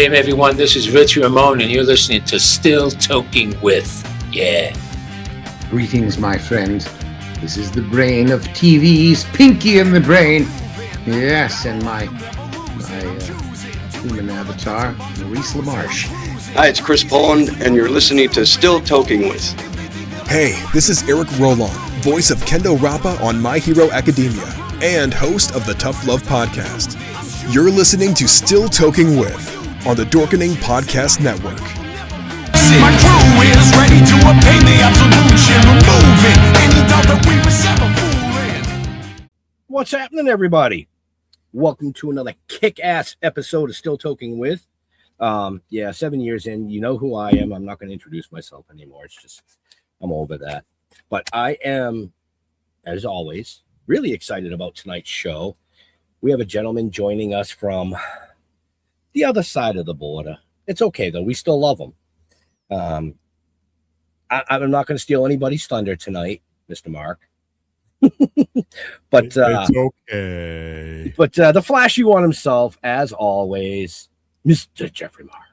game, everyone. This is Rich Ramon, and you're listening to Still Toking With. Yeah. Greetings, my friend. This is the brain of TV's Pinky in the Brain. Yes, and my human avatar, Maurice LaMarche. Hi, it's Chris Poland, and you're listening to Still Toking With. Hey, this is Eric Roland, voice of Kendo Rappa on My Hero Academia, and host of the Tough Love Podcast. You're listening to Still Toking With on the Dorkening Podcast Network. My crew is ready to obtain the absolution, removing any doubt that we was ever fooling. What's happening, everybody? Welcome to another kick-ass episode of Still Toking With. 7 years in, you know who I am. I'm not going to introduce myself anymore. It's just, I'm over that. But I am, as always, really excited about tonight's show. We have a gentleman joining us from the other side of the border. It's okay, though. We still love him. I'm not going to steal anybody's thunder tonight, Mr. Mark. But it's okay. But the flashy one himself, as always, Mr. Jeffrey Mark.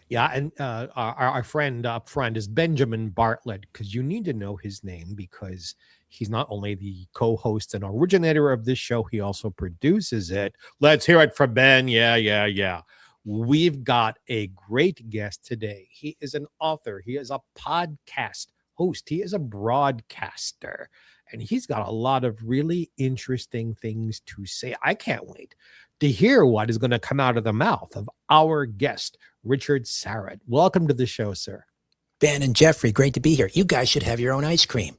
Yeah, and our friend up front is Benjamin Bartlett, because you need to know his name because he's not only the co-host and originator of this show, he also produces it. Let's hear it from Ben. Yeah. We've got a great guest today. He is an author. He is a podcast host. He is a broadcaster. And he's got a lot of really interesting things to say. I can't wait to hear what is going to come out of the mouth of our guest, Richard Syrett. Welcome to the show, sir. Ben and Jeffrey, great to be here. You guys should have your own ice cream.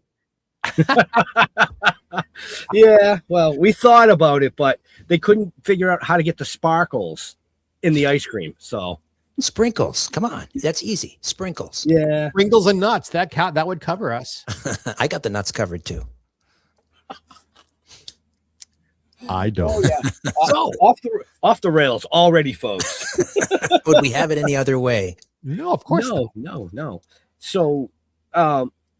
Yeah, well, we thought about it, but they couldn't figure out how to get the sparkles in the ice cream. So Sprinkles, come on, that's easy. Sprinkles. yeah, Sprinkles and nuts, that would cover us. I got the nuts covered too. I don't. oh yeah, so off the rails already, folks. Would we have it any other way? No, of course not. No. So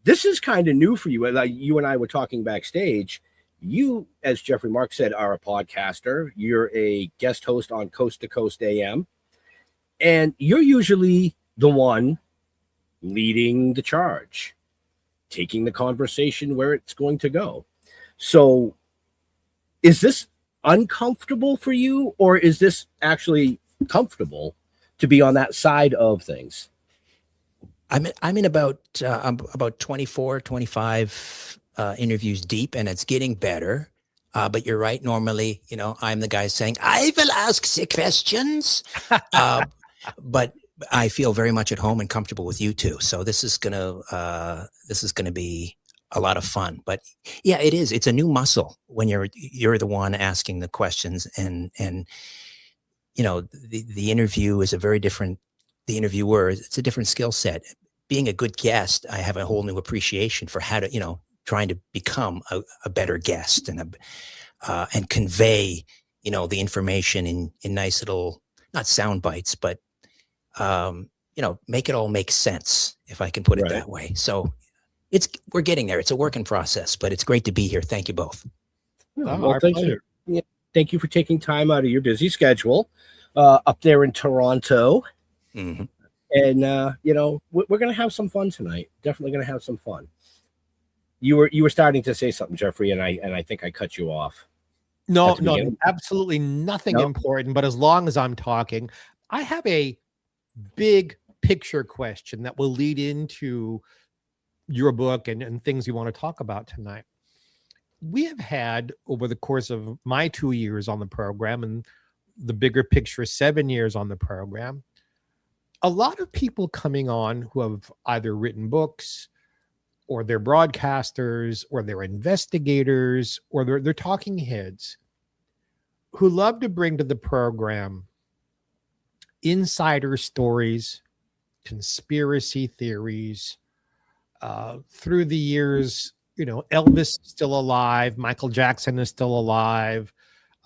this is kind of new for you. Like you and I were talking backstage. You, as Jeffrey Mark said, are a podcaster. You're a guest host on Coast to Coast AM. And you're usually the one leading the charge, taking the conversation where it's going to go. So is this uncomfortable for you, or is this actually comfortable to be on that side of things? I'm in about 24, 25 interviews deep, and it's getting better. But you're right. Normally, I'm the guy saying, I will ask the questions. But I feel very much at home and comfortable with you two. So this is gonna be a lot of fun. But yeah, it is. It's a new muscle when you're the one asking the questions, and the interview is a very different. The interviewer, it's a different skill set. Being a good guest, I have a whole new appreciation for how to, trying to become a better guest and convey, the information in nice little, not sound bites, but, make it all make sense, if I can put it that way. So we're getting there. It's a work in process, but it's great to be here. Thank you both. Thank you. Yeah, thank you for taking time out of your busy schedule up there in Toronto. Mm-hmm. And, we're going to have some fun tonight. Definitely going to have some fun. You were starting to say something, Jeffrey, and I think I cut you off. No, absolutely nothing important. But as long as I'm talking, I have a big picture question that will lead into your book and things you want to talk about tonight. We have had, over the course of my 2 years on the program and the bigger picture 7 years on the program, a lot of people coming on who have either written books, or they're broadcasters, or they're investigators, or they're talking heads who love to bring to the program insider stories, conspiracy theories. Through the years, Elvis is still alive, Michael Jackson is still alive,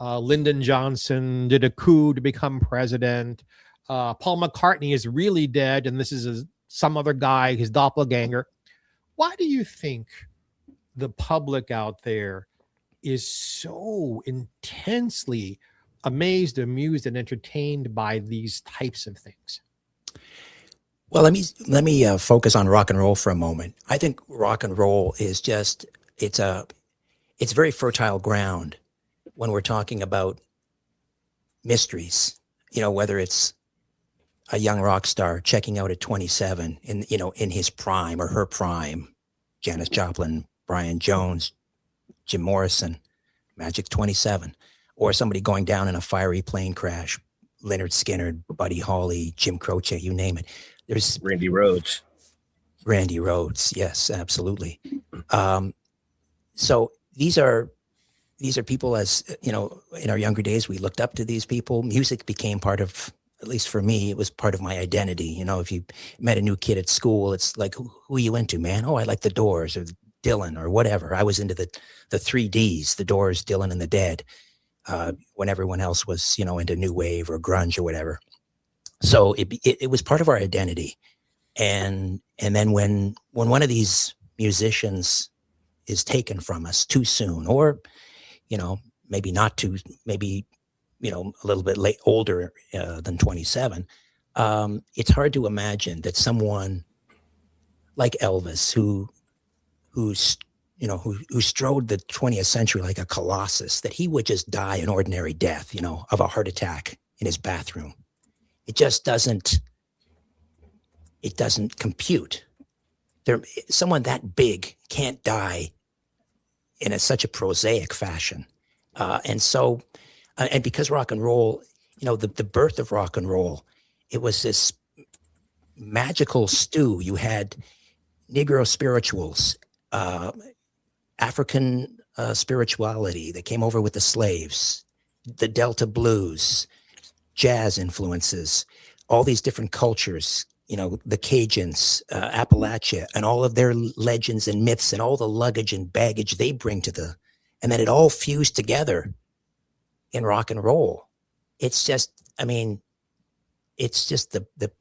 Lyndon Johnson did a coup to become president, Paul McCartney is really dead, and this is some other guy, his doppelganger. Why do you think the public out there is so intensely amazed, amused, and entertained by these types of things? Well, let me focus on rock and roll for a moment. I think rock and roll is just it's very fertile ground when we're talking about mysteries. Whether it's a young rock star checking out at 27 in his prime or her prime, Janis Joplin, Brian Jones, Jim Morrison, Magic 27, or somebody going down in a fiery plane crash, Leonard Skinner, Buddy Holly, Jim Croce, you name it. There's Randy Rhoads. Yes, absolutely. So these are people, as in our younger days, we looked up to these people. Music became part of, at least for me, it was part of my identity. If you met a new kid at school, it's like, who are you into, man? Oh, I like the Doors or Dylan or whatever. I was into the 3Ds, the Doors, Dylan, and the Dead, when everyone else was, into new wave or grunge or whatever. So it was part of our identity. And then when one of these musicians is taken from us too soon, or, maybe not too, maybe, a little bit older than 27, it's hard to imagine that someone like Elvis, who strode the 20th century like a colossus, that he would just die an ordinary death, of a heart attack in his bathroom. It just doesn't compute. Someone that big can't die in such a prosaic fashion. And because rock and roll, the birth of rock and roll, it was this magical stew. You had Negro spirituals, African spirituality that came over with the slaves, the Delta blues, jazz influences, all these different cultures, the Cajuns, Appalachia, and all of their legends and myths and all the luggage and baggage they bring and then it all fused together in rock and roll. It's just the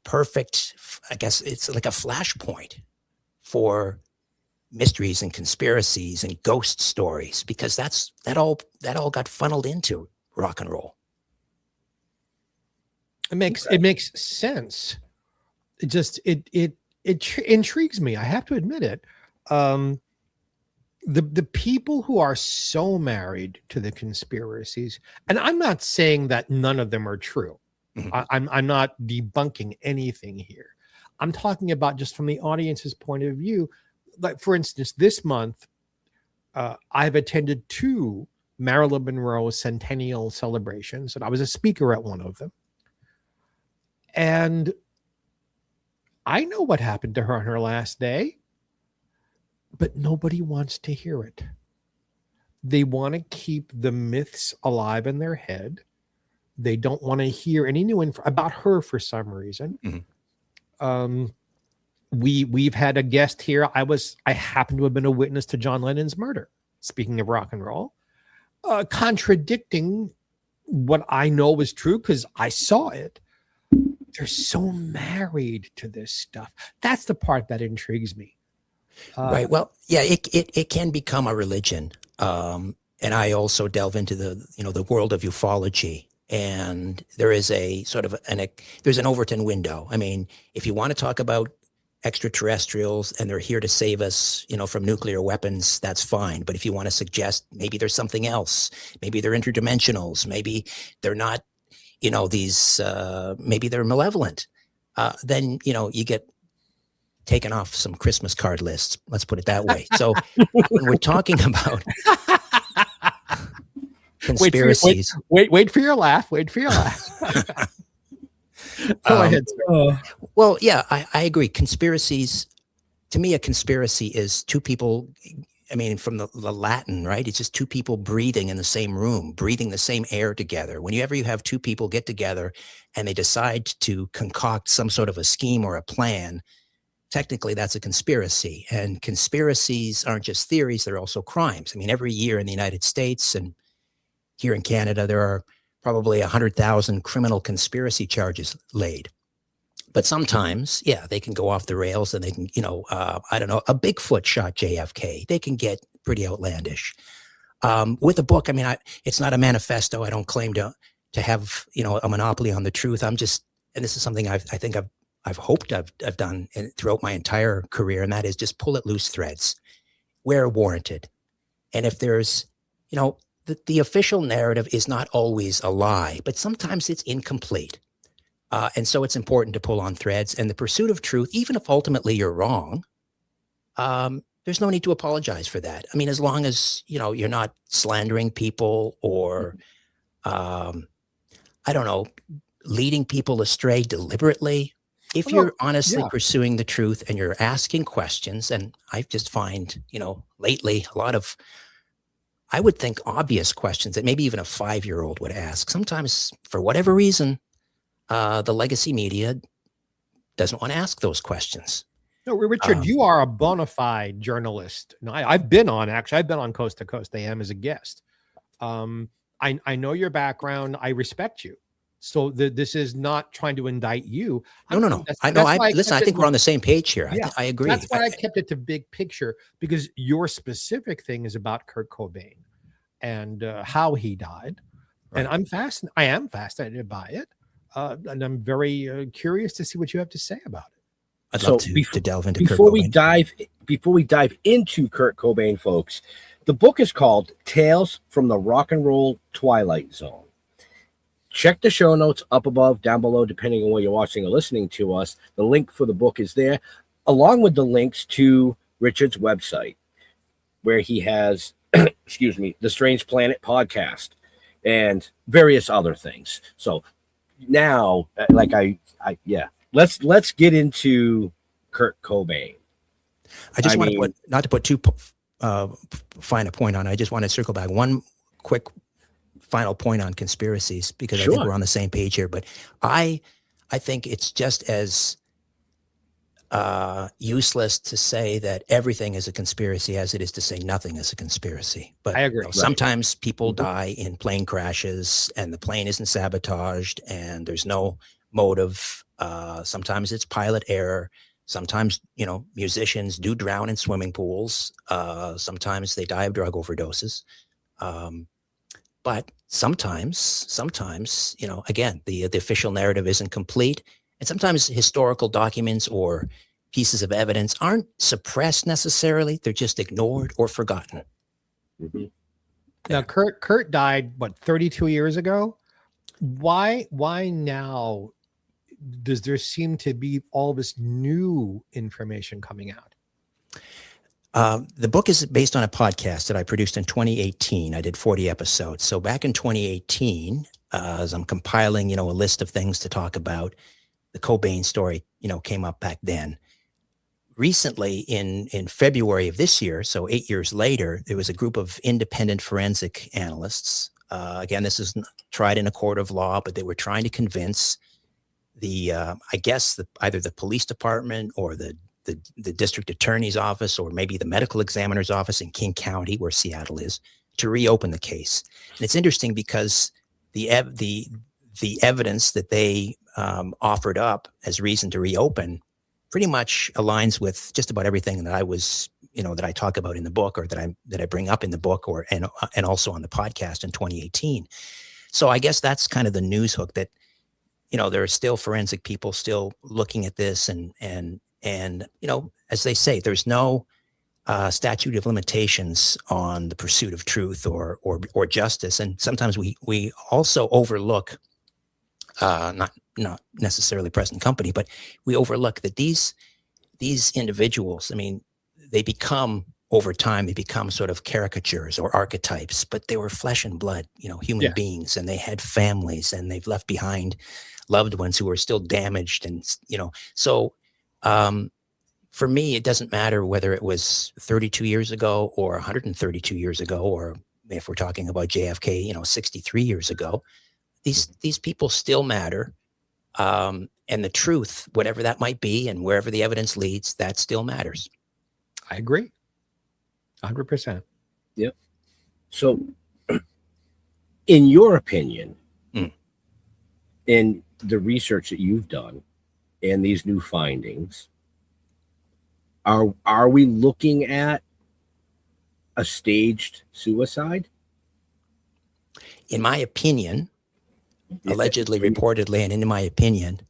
perfect, I guess it's like a flashpoint for mysteries and conspiracies and ghost stories, because that all got funneled into rock and roll. It makes sense. It intrigues me. I have to admit it. The people who are so married to the conspiracies, and I'm not saying that none of them are true. Mm-hmm. I'm not debunking anything here. I'm talking about just from the audience's point of view. Like, for instance, this month, I've attended 2 Marilyn Monroe centennial celebrations, and I was a speaker at one of them. And I know what happened to her on her last day, but nobody wants to hear it. They want to keep the myths alive in their head. They don't want to hear any new info about her for some reason. Mm-hmm. We've had a guest here. I happen to have been a witness to John Lennon's murder. Speaking of rock and roll, contradicting what I know was true because I saw it. They're so married to this stuff. That's the part that intrigues me. Right. Well, yeah, it can become a religion. And I also delve into the world of ufology. And there is a sort of there's an Overton window. I mean, if you want to talk about extraterrestrials and they're here to save us, from nuclear weapons, that's fine. But if you want to suggest maybe there's something else, maybe they're interdimensionals, maybe they're not, these, maybe they're malevolent, then, you get taken off some Christmas card lists. Let's put it that way. So when we're talking about conspiracies. Wait for your laugh. Wait for your laugh. Go ahead, sir. Well, yeah, I agree. Conspiracies, to me, a conspiracy is two people. I mean, from the Latin, right? It's just two people breathing in the same room, breathing the same air together. Whenever you have two people get together and they decide to concoct some sort of a scheme or a plan, technically that's a conspiracy. And conspiracies aren't just theories, they're also crimes. I mean, every year in the United States and here in Canada, there are probably 100,000 criminal conspiracy charges laid. But sometimes, yeah, they can go off the rails and they can, I don't know, a Bigfoot shot JFK. They can get pretty outlandish. With a book, I mean, it's not a manifesto. I don't claim to to have, a monopoly on the truth. And this is something I think I've hoped I've done throughout my entire career, and that is just pull at loose threads where warranted. And if there's, the official narrative is not always a lie, but sometimes it's incomplete. And so it's important to pull on threads, and the pursuit of truth, even if ultimately you're wrong, there's no need to apologize for that. I mean, as long as, you're not slandering people or, leading people astray deliberately. If you're honestly pursuing the truth and you're asking questions, and I just find, lately a lot of, I would think, obvious questions that maybe even a 5-year-old would ask. Sometimes, for whatever reason, the legacy media doesn't want to ask those questions. No, Richard, you are a bona fide journalist. No, I've been on Coast to Coast AM as a guest. I know your background. I respect you. So this is not trying to indict you. No. I know. I think we're on the same page here. Yeah, I agree. That's why I kept it to big picture, because your specific thing is about Kurt Cobain and how he died. Right. And I am fascinated by it. And I'm very curious to see what you have to say about it. I'd love to delve into before we dive into Kurt Cobain, folks. The book is called Tales from the Rock and Roll Twilight Zone. Check the show notes up above, down below, depending on where you're watching or listening to us. The link for the book is there, along with the links to Richard's website, where he has, the Strange Planet podcast and various other things. So now, let's get into Kurt Cobain. I just want to put, not to put too fine a point on it, I just want to circle back one quick final point on conspiracies, because I think we're on the same page here. But I think it's just as useless to say that everything is a conspiracy as it is to say nothing is a conspiracy. But I agree. Sometimes people die in plane crashes and the plane isn't sabotaged and there's no motive. Sometimes it's pilot error. Sometimes, musicians do drown in swimming pools. Sometimes they die of drug overdoses. But sometimes, again, the official narrative isn't complete. And sometimes historical documents or pieces of evidence aren't suppressed necessarily. They're just ignored or forgotten. Mm-hmm. Now, Kurt died, 32 years ago? Why now does there seem to be all this new information coming out? The book is based on a podcast that I produced in 2018. I did 40 episodes. So back in 2018, as I'm compiling, a list of things to talk about, the Cobain story, came up back then. Recently, in February of this year, so 8 years later, there was a group of independent forensic analysts. Again, this is tried in a court of law, but they were trying to convince either the police department or the district attorney's office, or maybe the medical examiner's office in King County, where Seattle is, to reopen the case. And it's interesting because the evidence that they offered up as reason to reopen pretty much aligns with just about everything that I was, that I talk about in the book, or that I bring up in the book, and also on the podcast in 2018. So I guess that's kind of the news hook, that there are still forensic people still looking at this, and as they say, there's no statute of limitations on the pursuit of truth or justice. And sometimes we also overlook, not necessarily present company, but we overlook that these individuals, they become, over time, they become sort of caricatures or archetypes, but they were flesh and blood, human beings, and they had families, and they've left behind loved ones who are still damaged. And, so for me, it doesn't matter whether it was 32 years ago or 132 years ago, or if we're talking about JFK, 63 years ago, these people still matter. And the truth, whatever that might be, and wherever the evidence leads, that still matters. I agree. 100%. Yep. So in your opinion, in the research that you've done and these new findings, are we looking at a staged suicide? In my opinion, allegedly, reportedly, and in my opinion,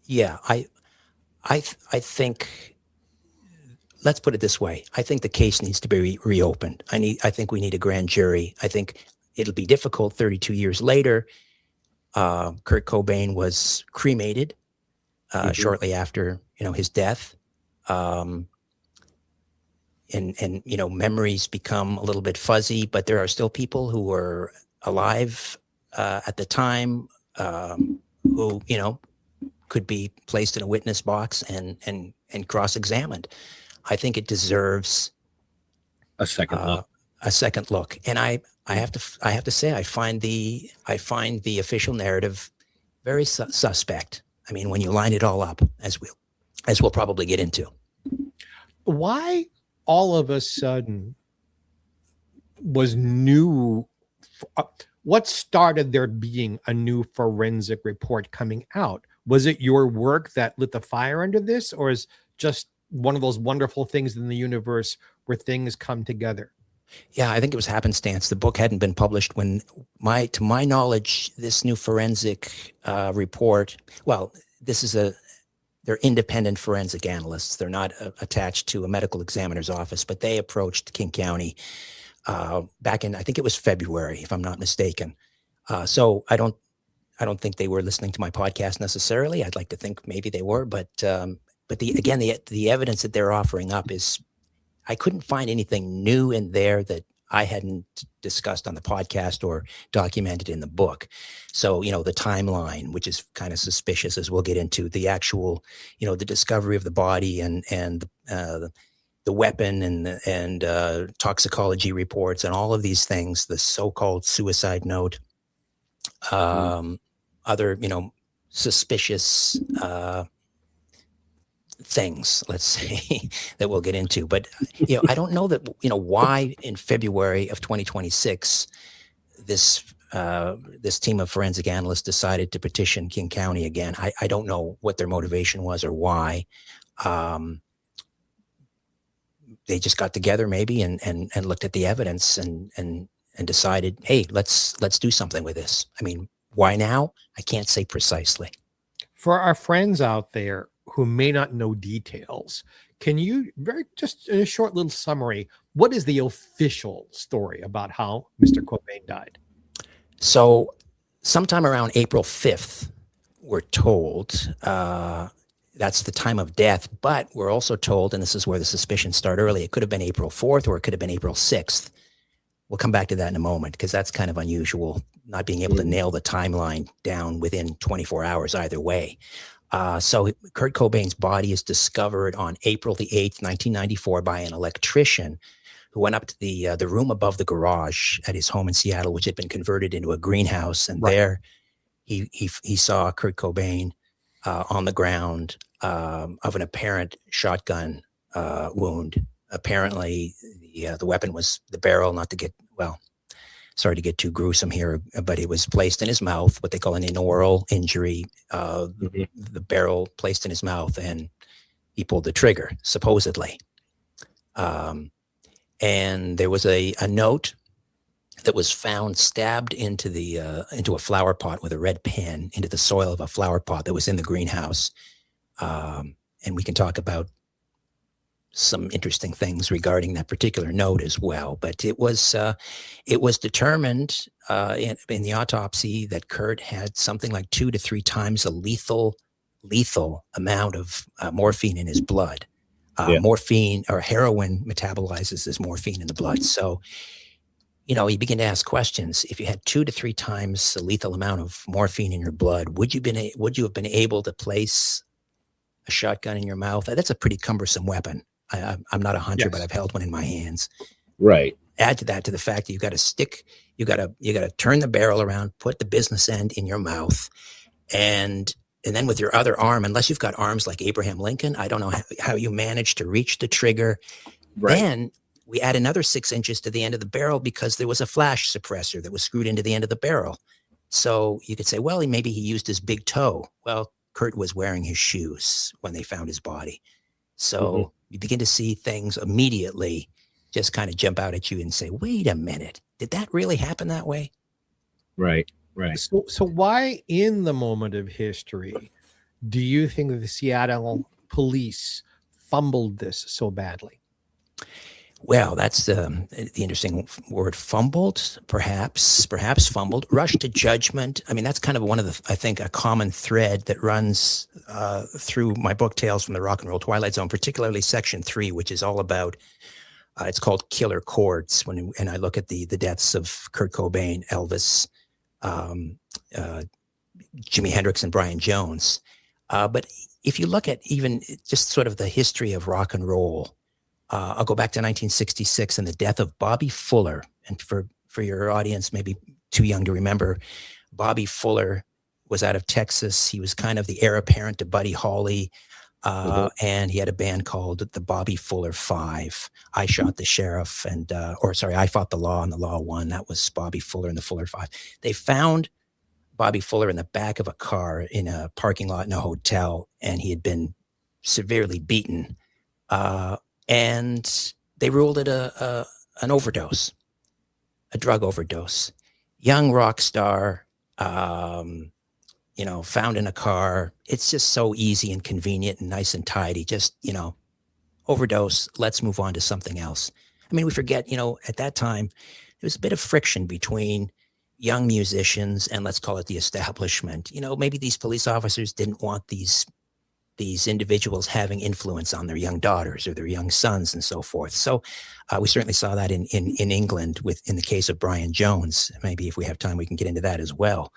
yeah, I think. Let's put it this way. I think the case needs to be reopened. I think we need a grand jury. I think it'll be difficult 32 years later. Kurt Cobain was cremated shortly after, his death. And memories become a little bit fuzzy, but there are still people who were alive at the time who, could be placed in a witness box and cross-examined. I think it deserves a second look. A second look, and I have to say I find the official narrative very suspect. I mean, when you line it all up, as we'll probably get into. Why all of a sudden was new? What started there being a new forensic report coming out? Was it your work that lit the fire under this, or is just one of those wonderful things in the universe where things come together? Yeah, I think it was happenstance. The book hadn't been published when to my knowledge, this new forensic report, well, they're independent forensic analysts. They're not attached to a medical examiner's office, but they approached King County back in, I think it was February, if I'm not mistaken. So I don't think they were listening to my podcast necessarily. I'd like to think maybe they were, but the evidence that they're offering up is, I couldn't find anything new in there that I hadn't discussed on the podcast or documented in the book. So, the timeline, which is kind of suspicious, as we'll get into, the actual, the discovery of the body and the weapon and toxicology reports and all of these things, the so-called suicide note, other, suspicious things, let's say, that we'll get into. But, I don't know that, why in February of 2026, this team of forensic analysts decided to petition King County again. I don't know what their motivation was or why. They just got together maybe and looked at the evidence and decided, hey, let's do something with this. I mean, why now? I can't say precisely. For our friends out there who may not know details, can you just in a short little summary, what is the official story about how Mr. Cobain died? So sometime around April 5th, we're told, that's the time of death, but we're also told, and this is where the suspicions start early, it could have been April 4th or it could have been April 6th. We'll come back to that in a moment because that's kind of unusual, not being able to nail the timeline down within 24 hours either way. So Kurt Cobain's body is discovered on April the 8th, 1994 by an electrician who went up to the room above the garage at his home in Seattle, which had been converted into a greenhouse. And there he saw Kurt Cobain on the ground of an apparent shotgun wound. Apparently the weapon was the barrel, not to get, sorry to get too gruesome here, but it was placed in his mouth, what they call an inaural injury, the barrel placed in his mouth, and he pulled the trigger, supposedly. And there was a note that was found stabbed into a flower pot with a red pen into the soil of a flower pot that was in the greenhouse. And we can talk about some interesting things regarding that particular note as well. But it was determined in the autopsy that Kurt had something like 2 to 3 times a lethal amount of morphine in his blood. Morphine or heroin metabolizes as morphine in the blood. So, you begin to ask questions. If you had 2 to 3 times the lethal amount of morphine in your blood, would you have been able to place a shotgun in your mouth? That's a pretty cumbersome weapon. I'm not a hunter, but I've held one in my hands. Right. Add to the fact that you got to turn the barrel around, put the business end in your mouth, and then with your other arm, unless you've got arms like Abraham Lincoln, I don't know how you manage to reach the trigger. Right. Then we add another 6 inches to the end of the barrel because there was a flash suppressor that was screwed into the end of the barrel. So you could say, well, maybe he used his big toe. Well, Kurt was wearing his shoes when they found his body. So you begin to see things immediately just kind of jump out at you and say, wait a minute, did that really happen that way? Right. Right. So why in the moment of history do you think that the Seattle police fumbled this so badly? Well, that's the interesting word, fumbled, perhaps fumbled, rushed to judgment. I mean, that's kind of one of the, I think, a common thread that runs through my book, Tales from the Rock and Roll Twilight Zone, particularly section 3, which is all about, it's called Killer Chords. And I look at the deaths of Kurt Cobain, Elvis, Jimi Hendrix, and Brian Jones. But if you look at even just sort of the history of rock and roll, I'll go back to 1966 and the death of Bobby Fuller. And for your audience, maybe too young to remember, Bobby Fuller was out of Texas. He was kind of the heir apparent to Buddy Holly. And he had a band called the Bobby Fuller Five. I Shot the Sheriff I Fought the Law and the Law Won. That was Bobby Fuller and the Fuller Five. They found Bobby Fuller in the back of a car in a parking lot in a hotel, and he had been severely beaten. And they ruled it an overdose, a drug overdose. Young rock star, found in a car. It's just so easy and convenient and nice and tidy. Just, overdose. Let's move on to something else. I mean, we forget, at that time, there was a bit of friction between young musicians and let's call it the establishment. Maybe these police officers didn't want these individuals having influence on their young daughters or their young sons and so forth. So we certainly saw that in England in the case of Brian Jones. Maybe if we have time, we can get into that as well.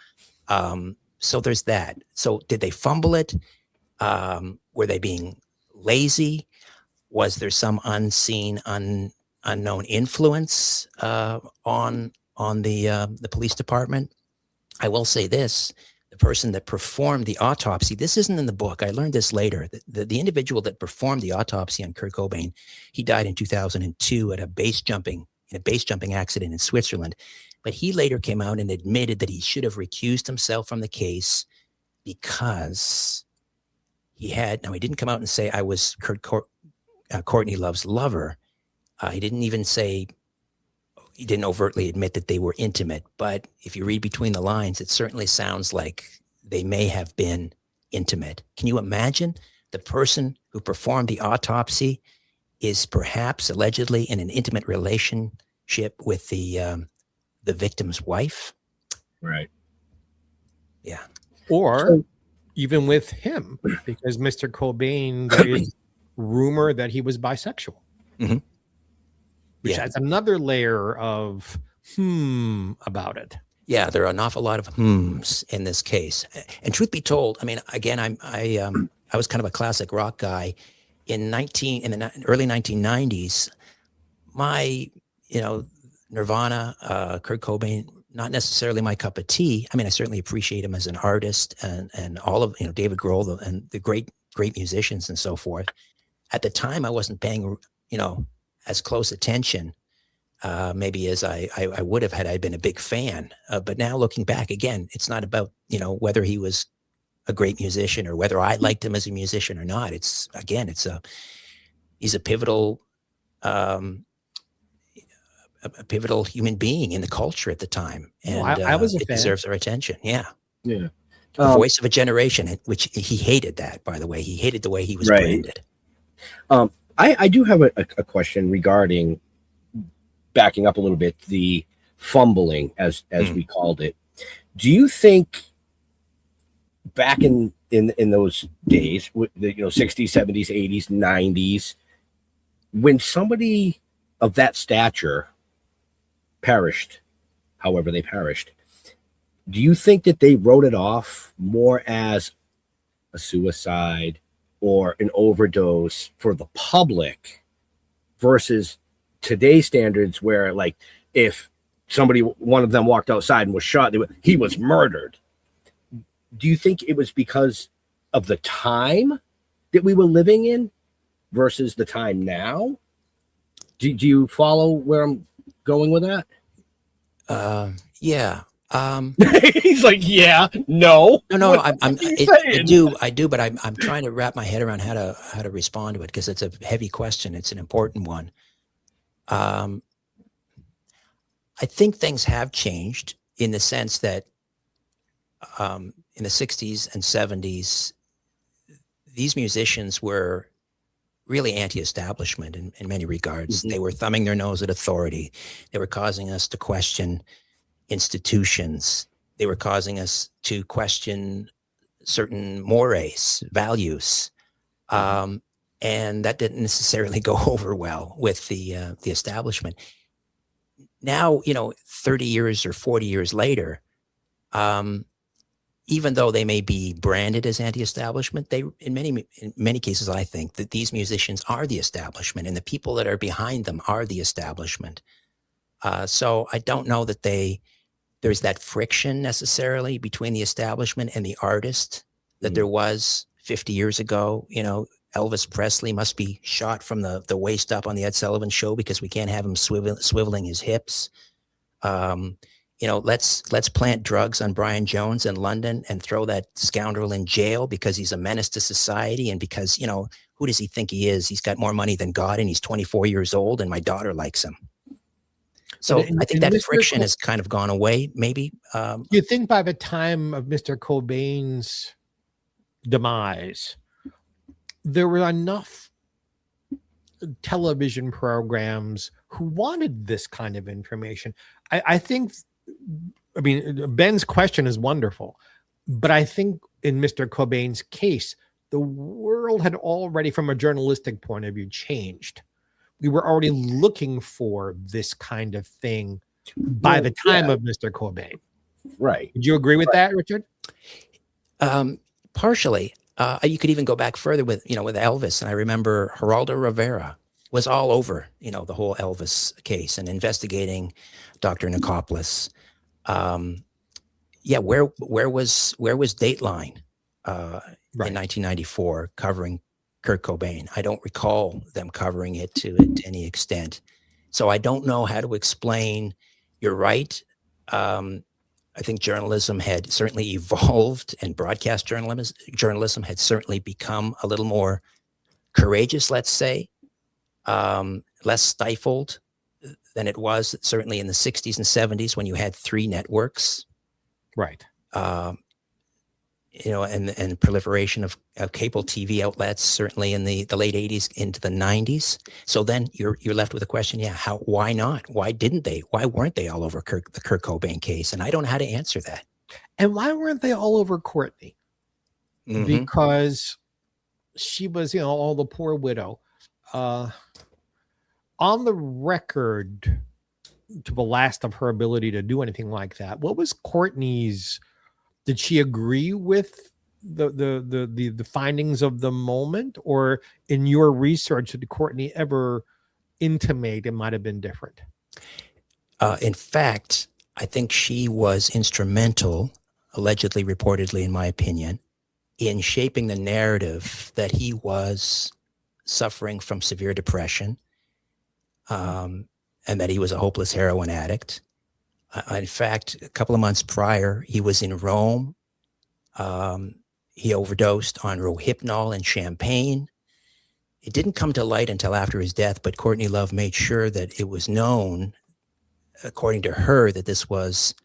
So there's that. So did they fumble it? Were they being lazy? Was there some unseen, unknown influence on the police department? I will say this. The person that performed the autopsy, this isn't in the book. I learned this later. The individual that performed the autopsy on Kurt Cobain, he died in 2002 at a base jumping accident in Switzerland. But he later came out and admitted that he should have recused himself from the case because he didn't come out and say, I was Courtney Love's lover. He didn't even say, he didn't overtly admit that they were intimate, but if you read between the lines, it certainly sounds like they may have been intimate. Can you imagine the person who performed the autopsy is perhaps allegedly in an intimate relationship with the victim's wife? Right. Yeah. Or even with him, because Mr. Cobain, there is rumor that he was bisexual. Mm-hmm. Which adds another layer of about it. Yeah, there are an awful lot of hmms in this case. And truth be told, I mean, again, I was kind of a classic rock guy. In the early 1990s, my Nirvana, Kurt Cobain, not necessarily my cup of tea. I mean, I certainly appreciate him as an artist and all of David Grohl and the great musicians and so forth. At the time, I wasn't paying as close attention maybe as I would have had I been a big fan. But now looking back again, it's not about, whether he was a great musician or whether I liked him as a musician or not. He's a pivotal, a pivotal human being in the culture at the time. And I was a it fan. Deserves our attention. Yeah. Yeah. The voice of a generation, which he hated that, by the way. He hated the way he was branded. I do have a question regarding, backing up a little bit, the fumbling as we called it. Do you think back in those days, the 60s, 70s, 80s, 90s, when somebody of that stature perished, however they perished, do you think that they wrote it off more as a suicide or an overdose for the public versus today's standards where, like, if one of them walked outside and was shot, he was murdered? Do you think it was because of the time that we were living in versus the time now? Do you follow where I'm going with that? Yeah. He's like, yeah, no. I do, but I'm trying to wrap my head around how to respond to it because it's a heavy question. It's an important one. I think things have changed in the sense that in the 60s and 70s, these musicians were really anti-establishment in many regards. They were thumbing their nose at authority. They were causing us to question institutions. They were causing us to question certain mores, values. And that didn't necessarily go over well with the establishment. Now, 30 years or 40 years later, even though they may be branded as anti-establishment, they, in many cases, I think that these musicians are the establishment, and the people that are behind them are the establishment. So I don't know that there's that friction necessarily between the establishment and the artist that there was 50 years ago. Elvis Presley must be shot from the waist up on the Ed Sullivan Show because we can't have him swiveling his hips. Let's plant drugs on Brian Jones in London and throw that scoundrel in jail because he's a menace to society, and because, who does he think he is? He's got more money than God, and he's 24 years old, and my daughter likes him. So I think that friction has kind of gone away, maybe. You think by the time of Mr. Cobain's demise, there were enough television programs who wanted this kind of information. I think, Ben's question is wonderful, but I think in Mr. Cobain's case, the world had already, from a journalistic point of view, changed. We were already looking for this kind of thing by the time of Mr. Cobain. Right. Would you agree with that, Richard? Partially. You could even go back further with Elvis. And I remember Geraldo Rivera was all over, the whole Elvis case and investigating Dr. Nicopoulos. Where was Dateline in 1994 covering Kurt Cobain? I don't recall them covering it to any extent. So I don't know how to explain. You're right. I think journalism had certainly evolved, and broadcast journalism had certainly become a little more courageous, let's say, less stifled than it was certainly in the 60s and 70s when you had 3 networks. Right. And proliferation of cable TV outlets, certainly in the late 80s into the 90s. So then you're left with a question, why not? Why didn't they? Why weren't they all over the Kurt Cobain case? And I don't know how to answer that. And why weren't they all over Courtney? Because she was, all the poor widow. On the record, to the last of her ability to do anything like that, what was Courtney's? Did she agree with the findings of the moment, or in your research, did Courtney ever intimate it might have been different? In fact, I think she was instrumental, allegedly, reportedly, in my opinion, in shaping the narrative that he was suffering from severe depression, and that he was a hopeless heroin addict. In fact, a couple of months prior, he was in Rome. He overdosed on Rohypnol and champagne. It didn't come to light until after his death, but Courtney Love made sure that it was known, according to her, that this was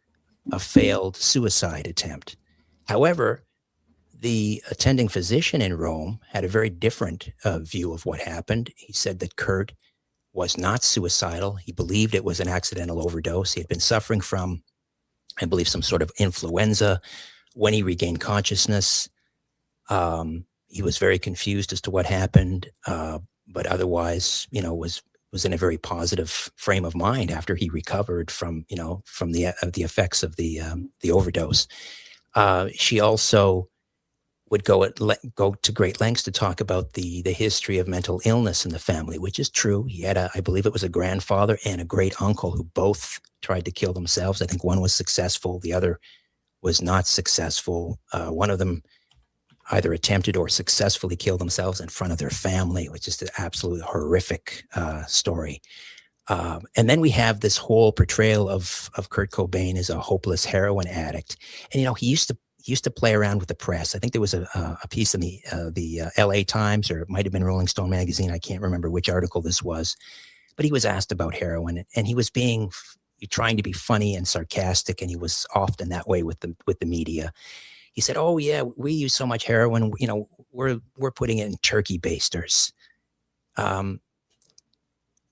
a failed suicide attempt. However, the attending physician in Rome had a very different view of what happened. He said that Kurt was not suicidal. He believed it was an accidental overdose. He had been suffering from, I believe, some sort of influenza. When he regained consciousness, he was very confused as to what happened, but otherwise, was in a very positive frame of mind after he recovered from the effects of the overdose. She also would go to great lengths to talk about the history of mental illness in the family, which is true. He had I believe it was a grandfather and a great uncle who both tried to kill themselves. I think one was successful, the other was not successful. One of them either attempted or successfully killed themselves in front of their family, which is an absolutely horrific story. And then we have this whole portrayal of Kurt Cobain as a hopeless heroin addict. And, he used to play around with the press. I think there was a piece in the LA Times, or it might've been Rolling Stone magazine. I can't remember which article this was, but he was asked about heroin, and he was being trying to be funny and sarcastic, and he was often that way with the media. He said, "Oh yeah, we use so much heroin. You know, we're putting it in turkey basters."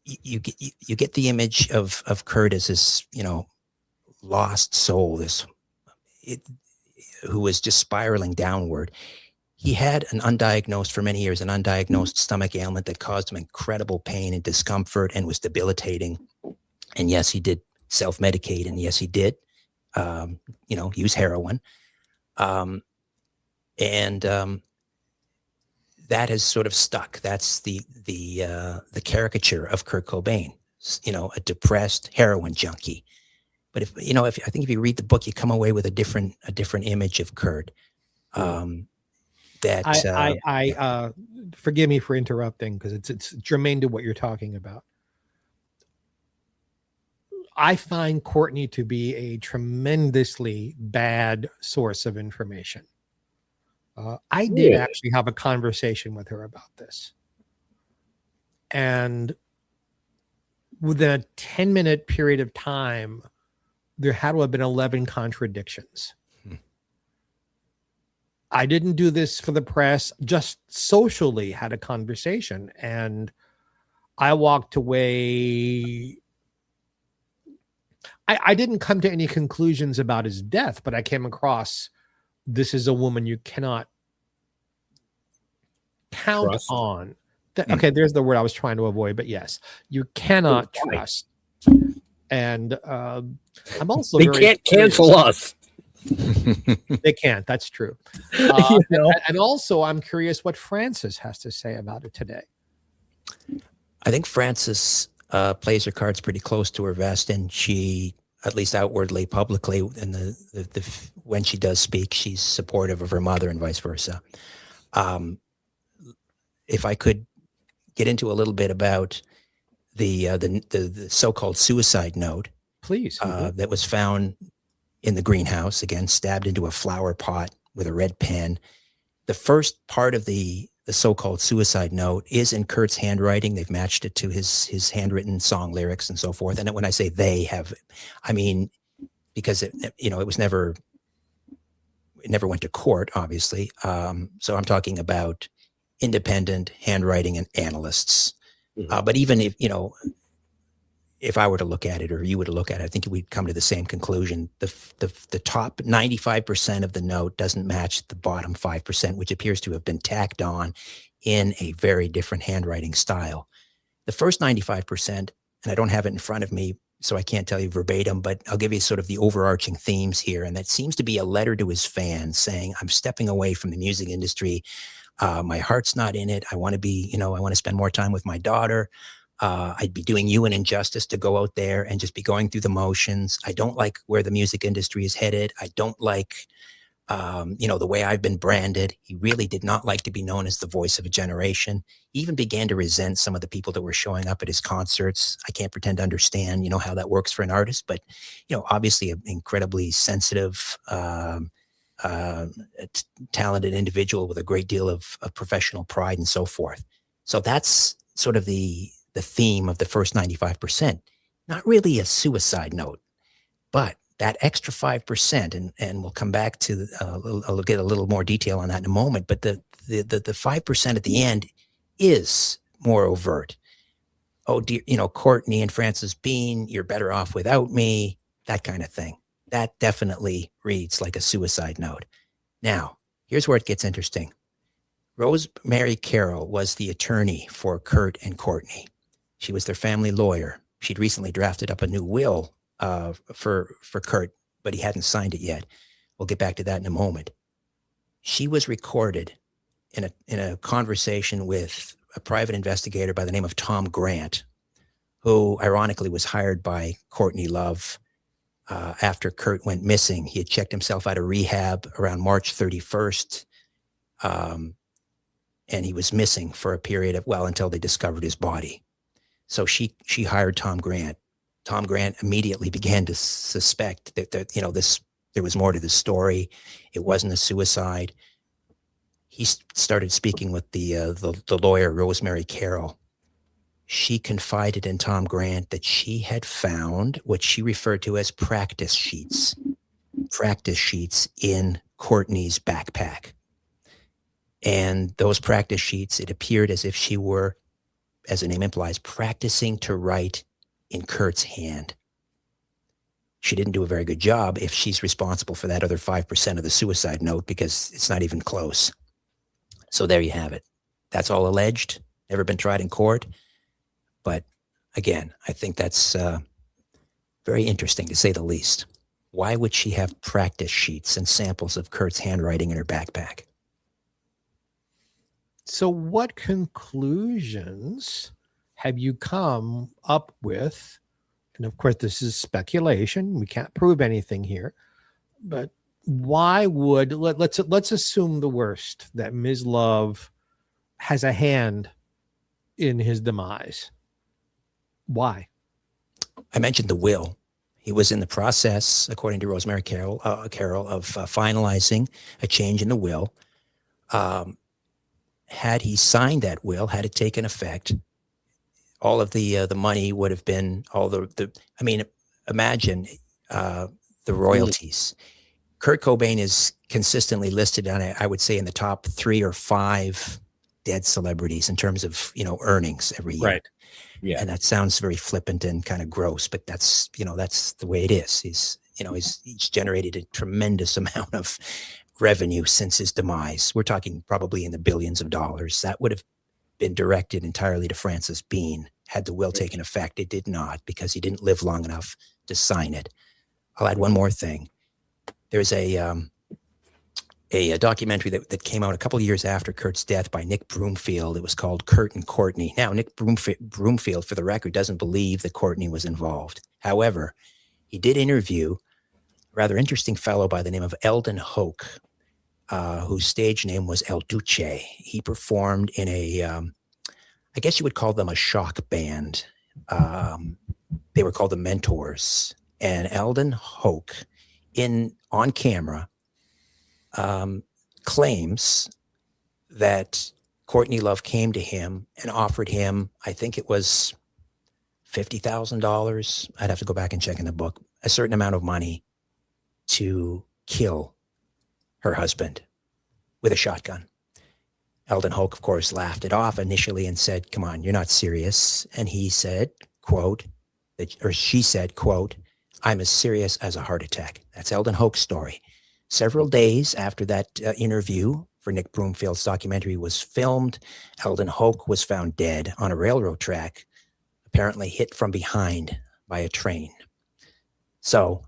You get the image of Kurt as this, you know, lost soul, who was just spiraling downward. He had for many years, an undiagnosed stomach ailment that caused him incredible pain and discomfort and was debilitating. And yes, he did self-medicate, and yes, he did, use heroin. That has sort of stuck. That's the caricature of Kurt Cobain, you know, a depressed heroin junkie. But if you read the book, you come away with a different image of Kurt. Forgive me for interrupting, because it's germane to what you're talking about. I find Courtney to be a tremendously bad source of information. I did actually have a conversation with her about this. And within a 10-minute period of time, there had to have been 11 contradictions. I didn't do this for the press, just socially had a conversation. And I walked away. I didn't come to any conclusions about his death, but I came across, this is a woman you cannot count Trust. on. Okay, there's the word I was trying to avoid, but yes, you cannot trust. And I'm also they can't cancel us. They can't. That's true. And also, I'm curious what Frances has to say about it today. I think Frances plays her cards pretty close to her vest, and she, at least outwardly, publicly, and when she does speak, she's supportive of her mother and vice versa. If I could get into a little bit about the so-called suicide note, please, that was found in the greenhouse, again, stabbed into a flower pot with a red pen. The first part of the so-called suicide note is in Kurt's handwriting. They've matched it to his handwritten song lyrics and so forth. And when I say they have, I mean, because it never went to court, obviously. So I'm talking about independent handwriting and analysts. But even if I were to look at it, or you were to look at it, I think we'd come to the same conclusion. The top 95% of the note doesn't match the bottom 5%, which appears to have been tacked on in a very different handwriting style. The first 95%, and I don't have it in front of me, so I can't tell you verbatim, but I'll give you sort of the overarching themes here. And that seems to be a letter to his fans saying, I'm stepping away from the music industry. My heart's not in it. I want to be, I want to spend more time with my daughter. I'd be doing you an injustice to go out there and just be going through the motions. I don't like where the music industry is headed. I don't like, the way I've been branded. He really did not like to be known as the voice of a generation. He even began to resent some of the people that were showing up at his concerts. I can't pretend to understand, how that works for an artist, but, obviously an incredibly sensitive, talented individual with a great deal of professional pride and so forth. So that's sort of the theme of the first 95%. Not really a suicide note, but that extra 5%, and we'll come back to, I'll get a little more detail on that in a moment, but the 5% at the end is more overt. Oh, dear, Courtney and Frances Bean, you're better off without me, that kind of thing. That definitely reads like a suicide note. Now, here's where it gets interesting. Rosemary Carroll was the attorney for Kurt and Courtney. She was their family lawyer. She'd recently drafted up a new will for Kurt, but he hadn't signed it yet. We'll get back to that in a moment. She was recorded in a conversation with a private investigator by the name of Tom Grant, who ironically was hired by Courtney Love after Kurt went missing. He had checked himself out of rehab around March 31st, and he was missing for a period of, until they discovered his body. So she hired Tom Grant. Tom Grant immediately began to suspect that there was more to this story. It wasn't a suicide. He started speaking with the lawyer, Rosemary Carroll. she confided in Tom Grant that she had found what she referred to as practice sheets in Courtney's backpack. And those practice sheets, it appeared as if she were, as the name implies, practicing to write in Kurt's hand. She didn't do a very good job if she's responsible for that other 5% of the suicide note, because it's not even close. So there you have it. That's all alleged, never been tried in court. But again, I think that's very interesting, to say the least. Why would she have practice sheets and samples of Kurt's handwriting in her backpack? So what conclusions have you come up with? And of course, this is speculation. We can't prove anything here. But why would, let's assume the worst, that Ms. Love has a hand in his demise. Why? I mentioned the will. He was in the process, according to Rosemary Carroll, of finalizing a change in the will. Had he signed that will, had it taken effect, all of the money would have been imagine the royalties. Kurt Cobain is consistently listed on, I would say, in the top 3 or 5 dead celebrities in terms of, earnings every year. Right. Yeah. And that sounds very flippant and kind of gross, but that's the way it is. He's generated a tremendous amount of revenue since his demise. We're talking probably in the billions of dollars. That would have been directed entirely to Francis Bean had the will taken effect. It did not, because he didn't live long enough to sign it. I'll add one more thing. There's a documentary that came out a couple of years after Kurt's death by Nick Broomfield. It was called Kurt and Courtney. Now, Nick Broomfield, for the record, doesn't believe that Courtney was involved. However, he did interview a rather interesting fellow by the name of Eldon Hoke, whose stage name was El Duce. He performed in a, I guess you would call them a shock band. They were called the Mentors. And Eldon Hoke, on camera, claims that Courtney Love came to him and offered him, I think it was $50,000. I'd have to go back and check in the book, a certain amount of money to kill her husband with a shotgun. Eldon Hoke, of course, laughed it off initially and said, "Come on, you're not serious." And he said, she said, quote, "I'm as serious as a heart attack." That's Eldon Hoke's story. Several days after that interview for Nick Broomfield's documentary was filmed, Eldon Hoke was found dead on a railroad track, apparently hit from behind by a train. So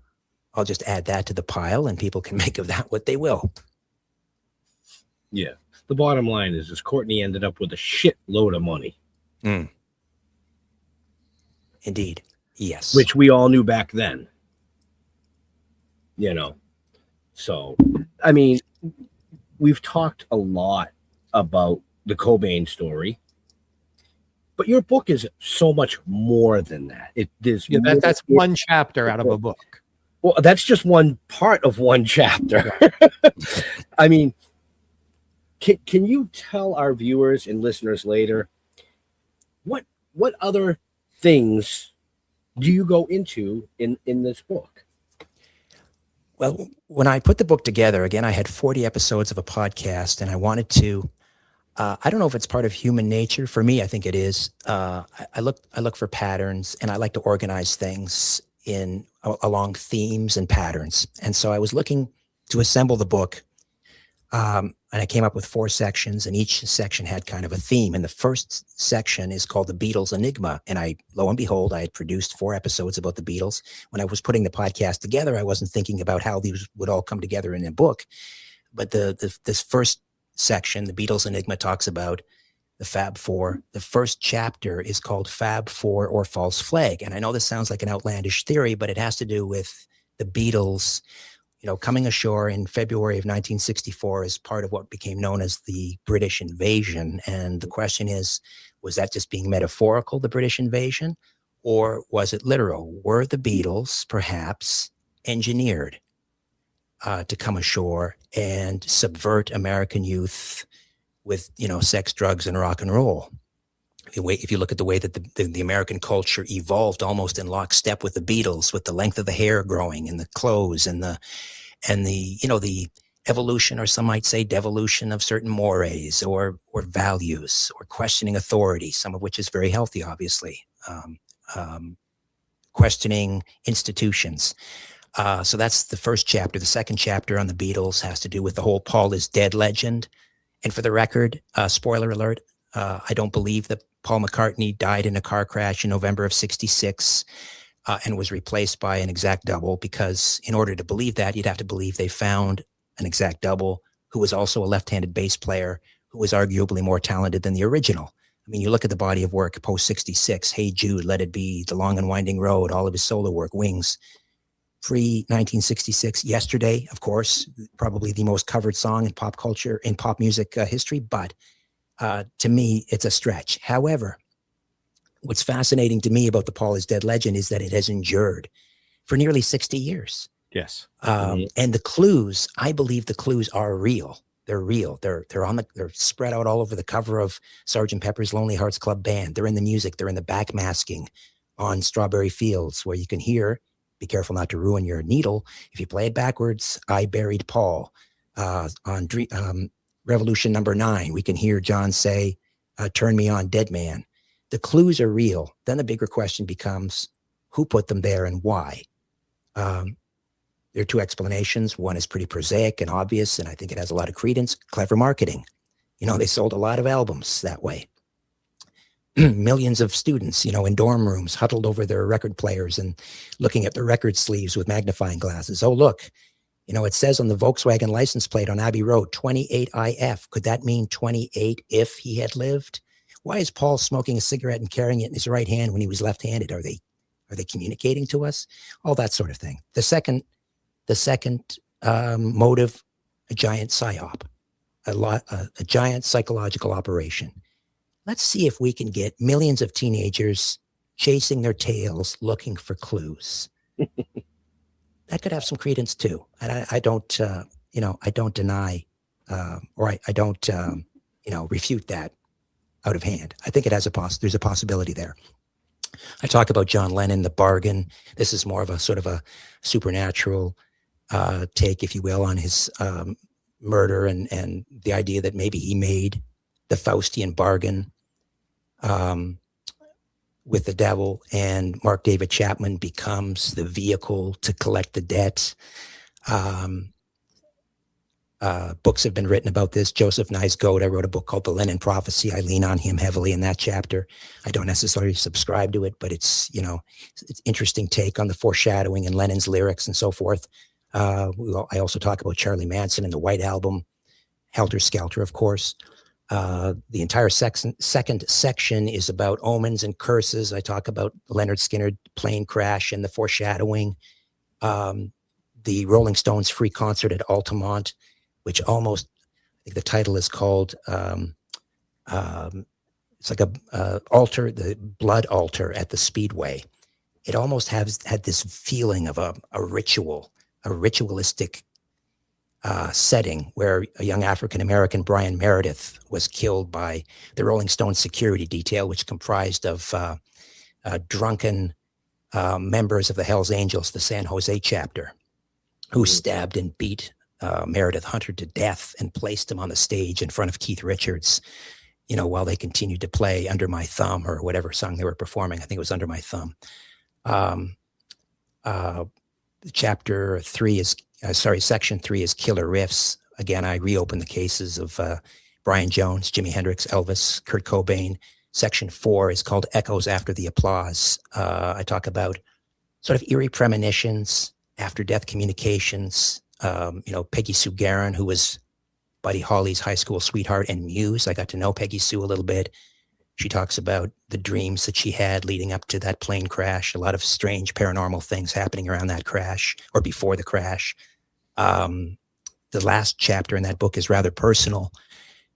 I'll just add that to the pile, and people can make of that what they will. Yeah. The bottom line is Courtney ended up with a shitload of money. Indeed. Yes. Which we all knew back then. So, I mean, we've talked a lot about the Cobain story, but your book is so much more than that. That's one chapter out of a book. Well, that's just one part of one chapter. I mean, can you tell our viewers and listeners later what other things do you go into in this book? Well, when I put the book together, again, I had 40 episodes of a podcast, and I wanted to, I don't know if it's part of human nature. For me, I think it is. I look for patterns, and I like to organize things along themes and patterns. And so I was looking to assemble the book, and I came up with 4 sections, and each section had kind of a theme. And the first section is called The Beatles Enigma. And lo and behold, I had produced 4 episodes about the Beatles. When I was putting the podcast together, I wasn't thinking about how these would all come together in a book. But this first section, The Beatles Enigma, talks about the Fab Four. The first chapter is called Fab Four or False Flag. And I know this sounds like an outlandish theory, but it has to do with the Beatles coming ashore in February of 1964 as part of what became known as the British invasion. And the question is, was that just being metaphorical, the British invasion, or was it literal? Were the Beatles perhaps engineered to come ashore and subvert American youth with, sex, drugs, and rock and roll? if you look at the way that the American culture evolved almost in lockstep with the Beatles, with the length of the hair growing and the clothes and the the evolution, or some might say devolution, of certain mores or values, or questioning authority, some of which is very healthy, obviously, questioning institutions. So that's the first chapter. The second chapter on the Beatles has to do with the whole Paul is dead legend. And for the record, spoiler alert, I don't believe that Paul McCartney died in a car crash in November of '66 and was replaced by an exact double, because in order to believe that, you'd have to believe they found an exact double who was also a left-handed bass player who was arguably more talented than the original. I mean, you look at the body of work post '66, Hey Jude, Let It Be, The Long and Winding Road, all of his solo work, Wings, Free, 1966, Yesterday, of course, probably the most covered song in pop culture, in pop music history. But to me, it's a stretch. However, what's fascinating to me about the Paul is dead legend is that it has endured for nearly 60 years. Yes. And the clues, I believe the clues are real. They're real. They're spread out all over the cover of Sgt. Pepper's Lonely Hearts Club Band. They're in the music. They're in the backmasking on Strawberry Fields, where you can hear, be careful not to ruin your needle, if you play it backwards, I Buried Paul. On Revolution number 9, we can hear John say, Turn Me On, Dead Man. The clues are real. Then the bigger question becomes, who put them there and why? There are two explanations. One is pretty prosaic and obvious, and I think it has a lot of credence. Clever marketing. They sold a lot of albums that way. Millions of students, in dorm rooms, huddled over their record players and looking at their record sleeves with magnifying glasses. Oh, look, it says on the Volkswagen license plate on Abbey Road, 28IF. Could that mean 28 if he had lived? Why is Paul smoking a cigarette and carrying it in his right hand when he was left-handed? Are they communicating to us? All that sort of thing. The second motive, a giant psyop, a giant psychological operation. Let's see if we can get millions of teenagers chasing their tails looking for clues. That could have some credence too. And I don't, I don't deny, or I don't, refute that out of hand. I think it has there's a possibility there. I talk about John Lennon, The Bargain. This is more of a sort of a supernatural take, if you will, on his murder and the idea that maybe he made the Faustian bargain with the devil, and Mark David Chapman becomes the vehicle to collect the debt. Books have been written about this. Joseph Niesgoda wrote a book called The Lennon Prophecy. I lean on him heavily in that chapter. I don't necessarily subscribe to it, but it's interesting take on the foreshadowing in Lennon's lyrics and so forth. I also talk about Charlie Manson and the White Album, Helter Skelter, of course. The entire second section is about omens and curses. I talk about Leonard Skinner plane crash and the foreshadowing. The Rolling Stones free concert at Altamont, which I think the title is called, it's like a altar, the blood altar at the Speedway. It almost had this feeling of a ritualistic setting where a young African-American, Brian Meredith, was killed by the Rolling Stones security detail, which comprised of drunken members of the Hells Angels, the San Jose chapter, who stabbed and beat Meredith Hunter to death and placed him on the stage in front of Keith Richards, while they continued to play Under My Thumb, or whatever song they were performing. I think it was Under My Thumb. Section 3 is Killer Riffs. Again, I reopen the cases of Brian Jones, Jimi Hendrix, Elvis, Kurt Cobain. Section 4 is called Echoes After the Applause. I talk about sort of eerie premonitions, after-death communications. Peggy Sue Garin, who was Buddy Holly's high school sweetheart and muse. I got to know Peggy Sue a little bit. She talks about the dreams that she had leading up to that plane crash, a lot of strange paranormal things happening around that crash or before the crash. The last chapter in that book is rather personal.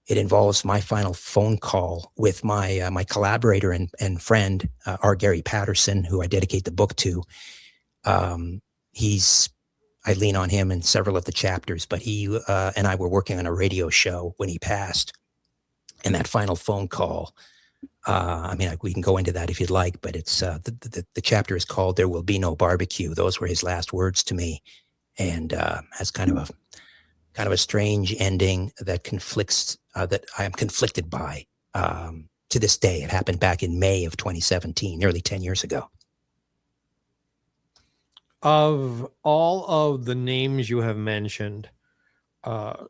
It involves my final phone call with my collaborator and friend, R. Gary Patterson, who I dedicate the book to. I lean on him in several of the chapters, but he and I were working on a radio show when he passed. And that final phone call I mean, we can go into that if you'd like, but it's the chapter is called "There Will Be No Barbecue." Those were his last words to me, and has kind of a strange ending that conflicts, that I am conflicted by to this day. It happened back in May of 2017, nearly 10 years ago. Of all of the names you have mentioned, are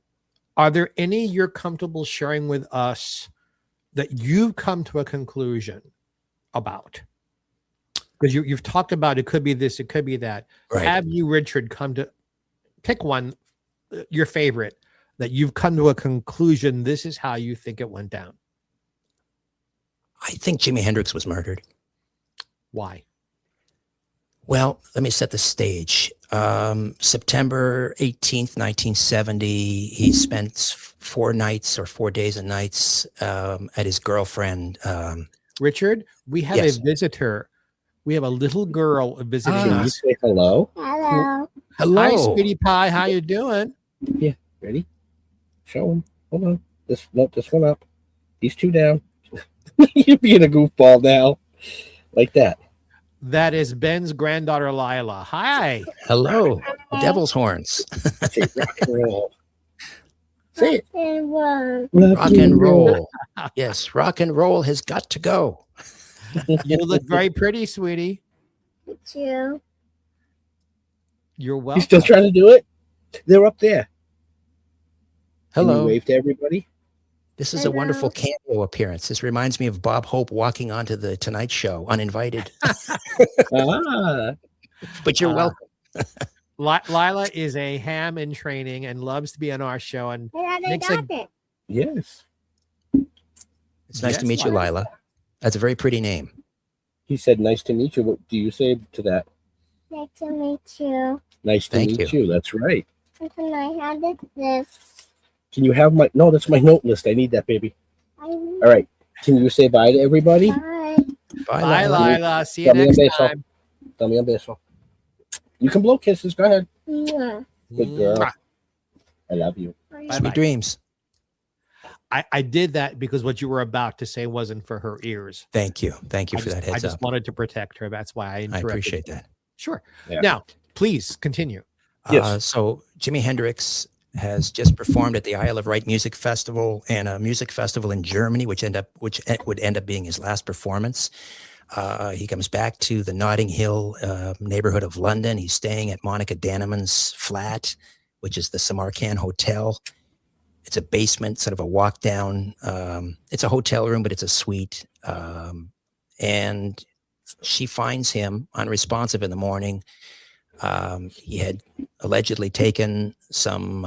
there any you're comfortable sharing with us that you've come to a conclusion about? Because you've talked about it could be this, it could be that. Right. Have you, Richard, come to pick one, your favorite, that you've come to a conclusion, this is how you think it went down? I think Jimi Hendrix was murdered. Why? Well, let me set the stage. September 18th, 1970, he spent 4 days and nights at his girlfriend. Richard, we have Yes. a visitor. We have a little girl visiting Can you us. say hello? Hello. Hi, sweetie pie. How you doing? Yeah, ready? Show him. Hold on. This one up. These 2 down. You're being a goofball now. Like that. That is Ben's granddaughter, Lila. Hi. Hello. The devil's horns. Say rock and roll. Say it. Rock and roll. Yes, rock and roll has got to go. You look very pretty, sweetie. You. You're You welcome. still trying to do it? They're up there. Can you Hello. wave to everybody. This is a wonderful cameo appearance. This reminds me of Bob Hope walking onto the Tonight Show uninvited. But you're welcome. Lila is a ham in training and loves to be on our show. And makes a, Yes. It's nice to Yes, meet you, Lila. That's a very pretty name. He said, nice to meet you. What do you say to that? Nice to meet you. Nice to Thank meet you. That's right. And can I have this? Can you have my... No, that's my note list. I need that, baby. All right. Can you say bye to everybody? Bye. Bye, bye, Lila. Lila. See you Tell me next a beso. time. Tell me a beso. You can blow kisses. Go ahead. Mwah. Good girl. Mwah. I love you. Bye-bye. Sweet dreams. I did that because what you were about to say wasn't for her ears. Thank you. Thank you for that I heads just up. wanted to protect her. That's why I I interrupted. appreciate that. Sure. Yeah. Now, please continue. Yes. So Jimi Hendrix has just performed at the Isle of Wight Music Festival and a music festival in Germany, which would end up being his last performance. He comes back to the Notting Hill neighborhood of London. He's staying at Monica Danneman's flat, which is the Samarkand Hotel. It's a basement, sort of a walk down. It's a hotel room, but it's a suite. And she finds him unresponsive in the morning. He had allegedly taken some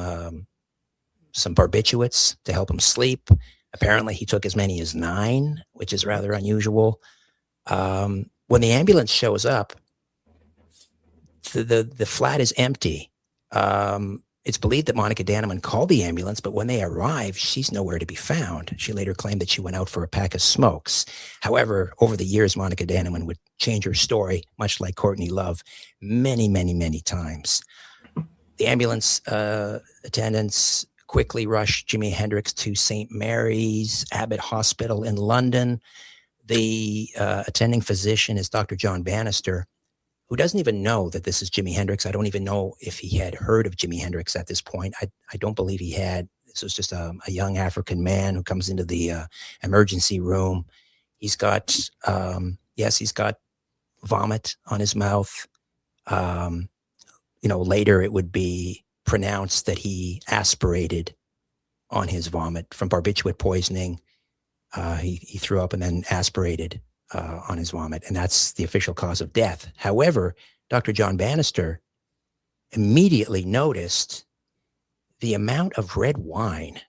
barbiturates to help him sleep. Apparently, he took as many as 9, which is rather unusual. When the ambulance shows up, the flat is empty. It's believed that Monica Danneman called the ambulance, but when they arrive, she's nowhere to be found. She later claimed that she went out for a pack of smokes. However, over the years, Monica Danneman would change her story, much like Courtney Love, many, many, many times. The ambulance attendants quickly rushed Jimi Hendrix to St. Mary's Abbott Hospital in London. The attending physician is Dr. John Bannister, who doesn't even know that this is Jimi Hendrix. I don't even know if he had heard of Jimi Hendrix at this point. I don't believe he had. This was just a young African man who comes into the emergency room. He's got, he's got vomit on his mouth. Later it would be pronounced that he aspirated on his vomit from barbiturate poisoning. He threw up and then aspirated on his vomit, and that's the official cause of death. However, Dr. John Bannister immediately noticed the amount of red wine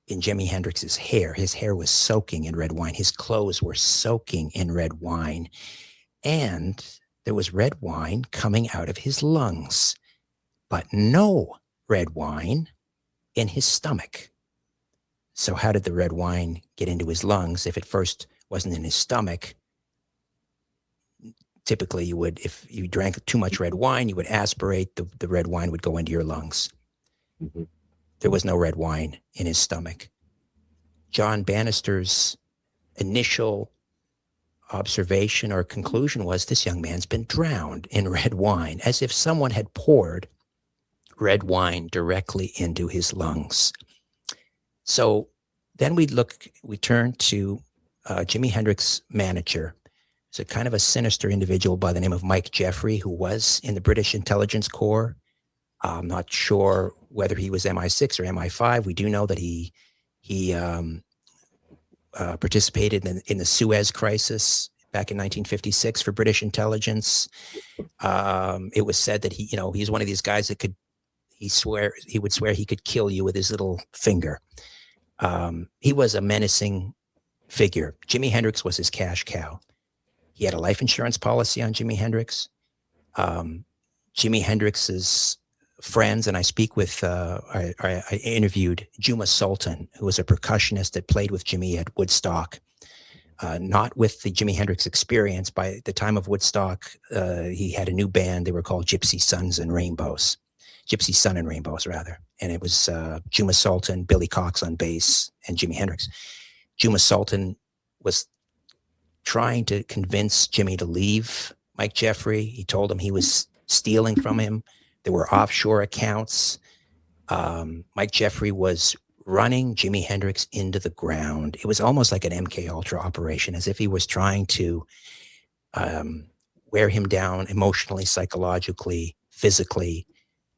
in Jimi Hendrix's hair. His hair was soaking in red wine. His clothes were soaking in red wine, and there was red wine coming out of his lungs, but no red wine in his stomach. So how did the red wine get into his lungs if it first wasn't in his stomach? Typically, you would, if you drank too much red wine, you would aspirate, the red wine would go into your lungs. Mm-hmm. There was no red wine in his stomach. John Bannister's initial observation or conclusion was this young man's been drowned in red wine, as if someone had poured red wine directly into his lungs. So then we turn to Jimi Hendrix's manager. It's a kind of a sinister individual by the name of Mike Jeffrey, who was in the British Intelligence Corps. I'm not sure whether he was MI6 or MI5. We do know that he participated in the Suez Crisis back in 1956 for British intelligence. It was said that he's one of these guys that he would swear he could kill you with his little finger. He was a menacing figure. Jimi Hendrix was his cash cow. He had a life insurance policy on Jimi Hendrix. Jimi Hendrix's friends, and I speak with, I interviewed Juma Sultan, who was a percussionist that played with Jimi at Woodstock. Not with the Jimi Hendrix Experience. By the time of Woodstock, he had a new band. They were called Gypsy Sun and Rainbows, rather. And it was Juma Sultan, Billy Cox on bass, and Jimi Hendrix. Juma Sultan was trying to convince Jimmy to leave Mike Jeffrey. He told him he was stealing from him. There were offshore accounts. Mike Jeffrey was running Jimi Hendrix into the ground. It was almost like an MK Ultra operation, as if he was trying to wear him down emotionally, psychologically, physically,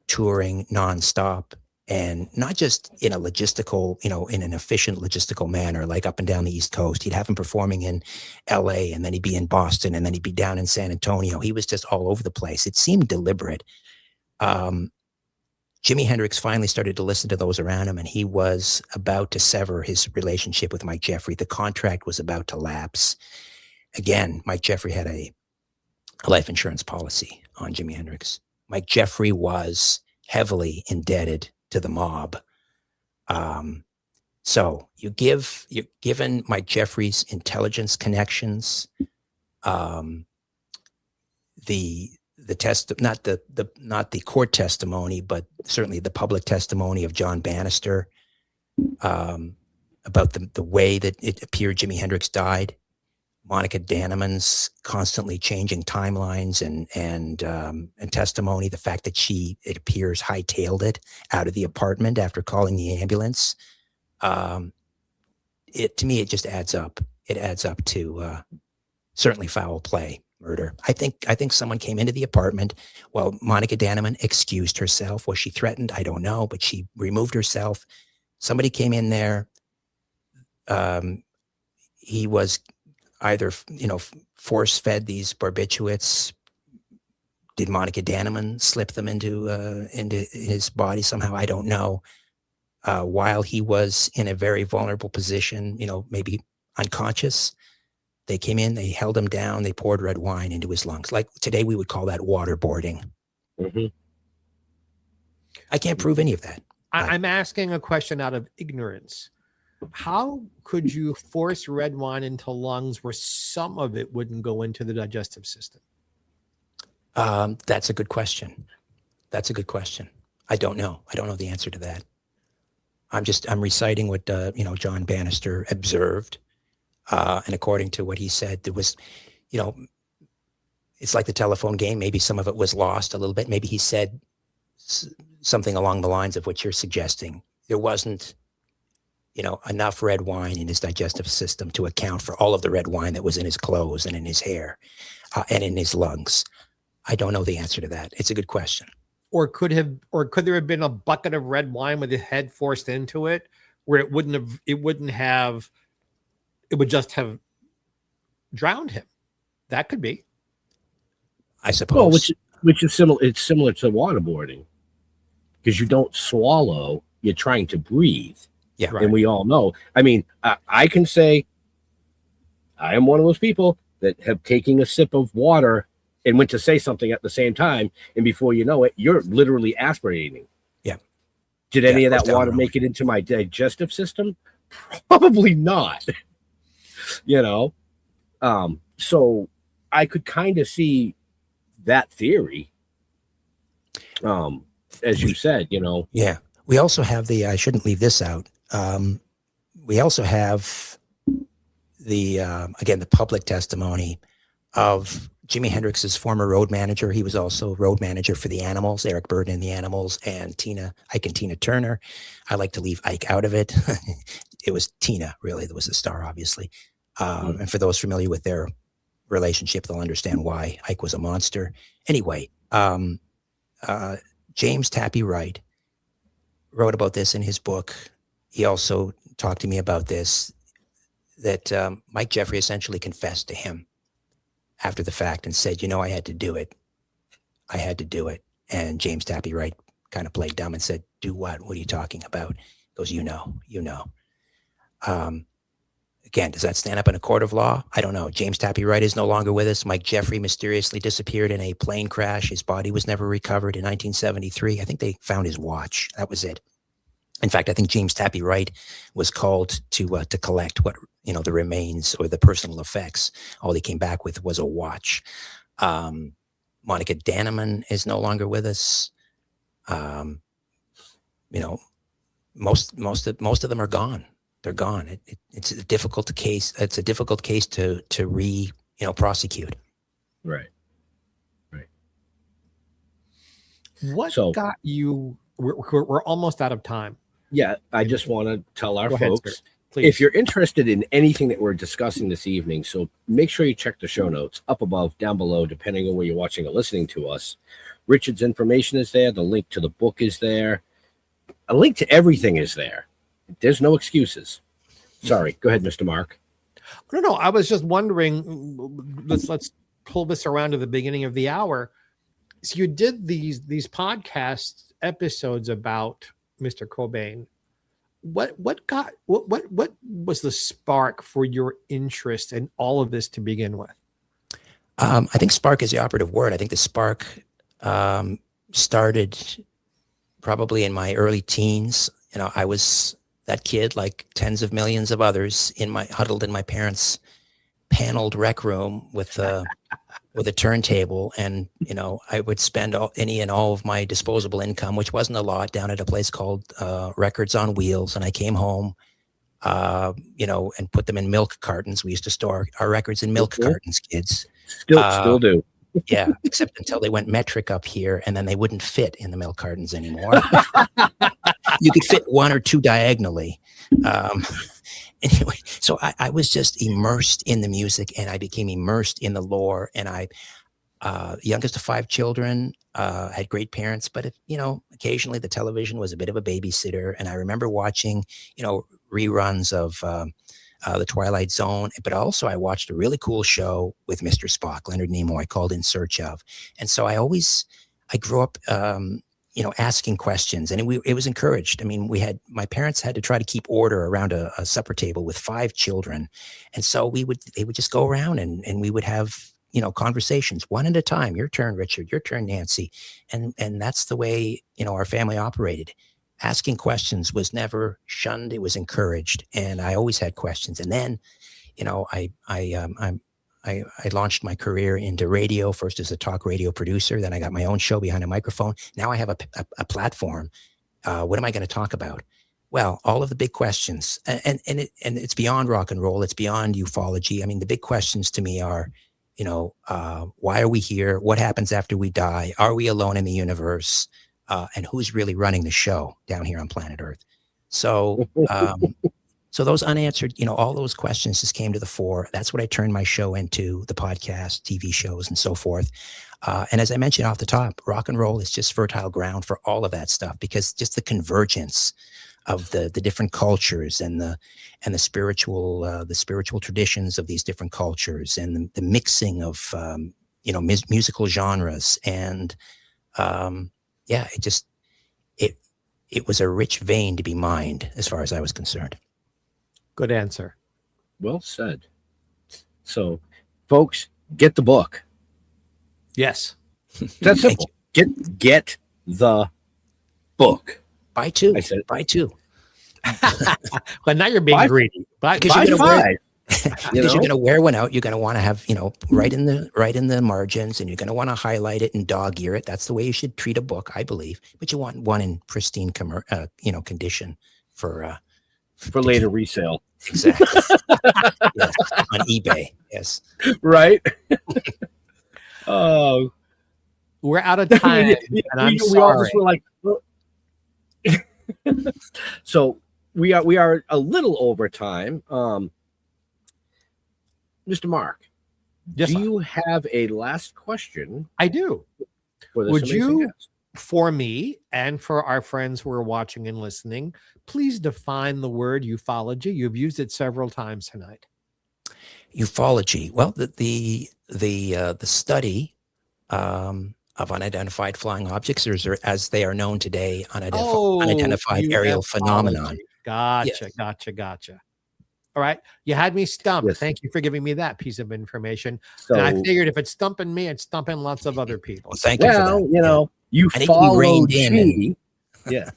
touring nonstop. And not just in a logistical, in an efficient logistical manner, like up and down the East Coast. He'd have him performing in LA, and then he'd be in Boston, and then he'd be down in San Antonio. He was just all over the place. It seemed deliberate. Jimi Hendrix finally started to listen to those around him, and he was about to sever his relationship with Mike Jeffrey. The contract was about to lapse. Again, Mike Jeffrey had a life insurance policy on Jimi Hendrix. Mike Jeffrey was heavily indebted to the mob. So you're given Mike Jeffrey's intelligence connections, the not the court testimony, but certainly the public testimony of John Bannister about the way that it appeared Jimi Hendrix died. Monica Dannemann's constantly changing timelines and testimony. The fact that it appears hightailed it out of the apartment after calling the ambulance. To me, it just adds up. It adds up to certainly foul play, murder. I think someone came into the apartment while Monica Dannemann excused herself. Was she threatened? I don't know, but she removed herself. Somebody came in there. He was either, force-fed these barbiturates. Did Monica Dannemann slip them into his body somehow? I don't know. While he was in a very vulnerable position, maybe unconscious, they came in, they held him down, they poured red wine into his lungs. Like today, we would call that waterboarding. Mm-hmm. I can't prove any of that. I'm asking a question out of ignorance. How could you force red wine into lungs where some of it wouldn't go into the digestive system? That's a good question. I don't know. I don't know the answer to that. I'm reciting what, John Bannister observed. And according to what he said, there was, it's like the telephone game. Maybe some of it was lost a little bit. Maybe he said something along the lines of what you're suggesting. There wasn't, enough red wine in his digestive system to account for all of the red wine that was in his clothes and in his hair and in his lungs. I don't know the answer to that. It's a good question. Or could there have been a bucket of red wine with his head forced into it, where it would just have drowned him? That could be. I suppose. Well, which is similar. It's similar to waterboarding, because you don't swallow; you're trying to breathe. Yeah, right. And we all know. I mean, I can say I am one of those people that have taken a sip of water and went to say something at the same time, and before you know it, you're literally aspirating. Yeah. Did any of that water make it into my digestive system? Probably not. So I could kind of see that theory. As you said, Yeah. We also have I shouldn't leave this out. We also have again, the public testimony of Jimi Hendrix's former road manager. He was also road manager for the Animals, Eric Burdon and the Animals, and Ike and Tina Turner. I like to leave Ike out of it. It was Tina, really, that was the star, obviously. And for those familiar with their relationship, they'll understand why Ike was a monster. Anyway, James Tappy Wright wrote about this in his book. He also talked to me about this, that Mike Jeffrey essentially confessed to him after the fact and said, I had to do it. I had to do it. And James Tappy Wright kind of played dumb and said, do what? What are you talking about? He goes, you know. Again, does that stand up in a court of law? I don't know. James Tappy Wright is no longer with us. Mike Jeffrey mysteriously disappeared in a plane crash. His body was never recovered in 1973. I think they found his watch. That was it. In fact, I think James Tappy Wright was called to collect what, the remains or the personal effects. All he came back with was a watch. Monica Danneman is no longer with us. Most of them are gone. They're gone. It's a difficult case. It's a difficult case to prosecute. Right. What got you? We're almost out of time. Yeah, I just want to tell our Go folks, ahead, please. if you're interested in anything that we're discussing this evening, so make sure you check the show notes up above, down below, depending on where you're watching or listening to us. Richard's information is there. The link to the book is there. A link to everything is there. There's no excuses. Sorry. Go ahead, Mr. Mark. No. I was just wondering, let's pull this around to the beginning of the hour. So you did these podcast episodes about Mr. Cobain. What was the spark for your interest in all of this to begin with? I think spark is the operative word. I think the spark started probably in my early teens. I was that kid, like tens of millions of others, huddled in my parents' paneled rec room with a turntable, and I would spend any and all of my disposable income, which wasn't a lot, down at a place called Records on Wheels. And I came home, and put them in milk cartons. We used to store our records in milk cartons, kids. Still do. Yeah, except until they went metric up here, and then they wouldn't fit in the milk cartons anymore. You could fit one or two diagonally. Anyway, so I was just immersed in the music, and I became immersed in the lore. And I, youngest of 5 children, had great parents, but occasionally the television was a bit of a babysitter. And I remember watching, reruns of The Twilight Zone, but also I watched a really cool show with Mr. Spock, Leonard Nimoy, called In Search Of. And so I grew up, asking questions, and it was encouraged. I mean, my parents had to try to keep order around a supper table with 5 children. And so they would just go around and we would have, conversations one at a time. Your turn, Richard, your turn, Nancy. And that's the way, our family operated. Asking questions was never shunned. It was encouraged. And I always had questions. And then, I launched my career into radio, first as a talk radio producer. Then I got my own show behind a microphone. Now I have a platform. What am I going to talk about? Well, all of the big questions, and it's beyond rock and roll. It's beyond ufology. I mean, the big questions to me are, why are we here? What happens after we die? Are we alone in the universe? And who's really running the show down here on planet Earth? So, so those unanswered, all those questions just came to the fore. That's what I turned my show into, the podcast, TV shows, and so forth. And as I mentioned off the top, rock and roll is just fertile ground for all of that stuff, because just the convergence of the different cultures and the spiritual traditions of these different cultures, and the mixing of musical genres, and it was a rich vein to be mined as far as I was concerned. Good answer. Well said. So, folks, get the book. Yes. That's simple. Get the book. Buy 2. I said, buy 2. Well, now you're being greedy. Buy 5. Because you're going to wear one out. You're going to want to have, right in the margins, and you're going to want to highlight it and dog ear it. That's the way you should treat a book, I believe. But you want one in pristine, condition for for later resale. Exactly. Yes, on eBay. Yes. Right? Oh, We're out of time, and I'm we all just sorry. were like, so we are a little over time. Mr. Mark, Yes, do sir. you have a last question I do. for this Would amazing you, guest? for me and for our friends who are watching and listening, please define the word ufology? You've used it several times tonight. Ufology. Well, the study of unidentified flying objects, or as they are known today, unidentified aerial phenomenon. Gotcha, gotcha. All right. You had me stumped. Yes. Thank you for giving me that piece of information. So, and I figured if it's stumping me, it's stumping lots of other people. Well, thank you for that. you know, you I need to be follow reined in G. Yeah.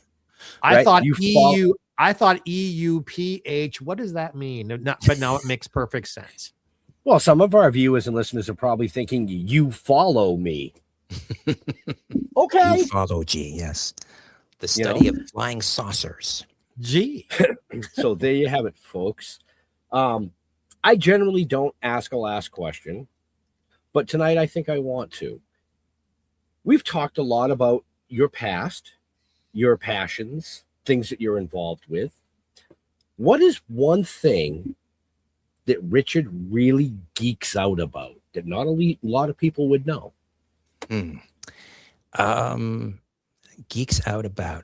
I Right? thought You EU. I thought EUPH. What does that mean? But now it makes perfect sense. Well, some of our viewers and listeners are probably thinking, you follow me. Okay. Ufology, yes. The study of flying saucers. Gee. So there you have it, folks. I generally don't ask a last question, but tonight I think I want to. We've talked a lot about your past, your passions, things that you're involved with. What is one thing that Richard really geeks out about that not a lot of people would know? Geeks out about.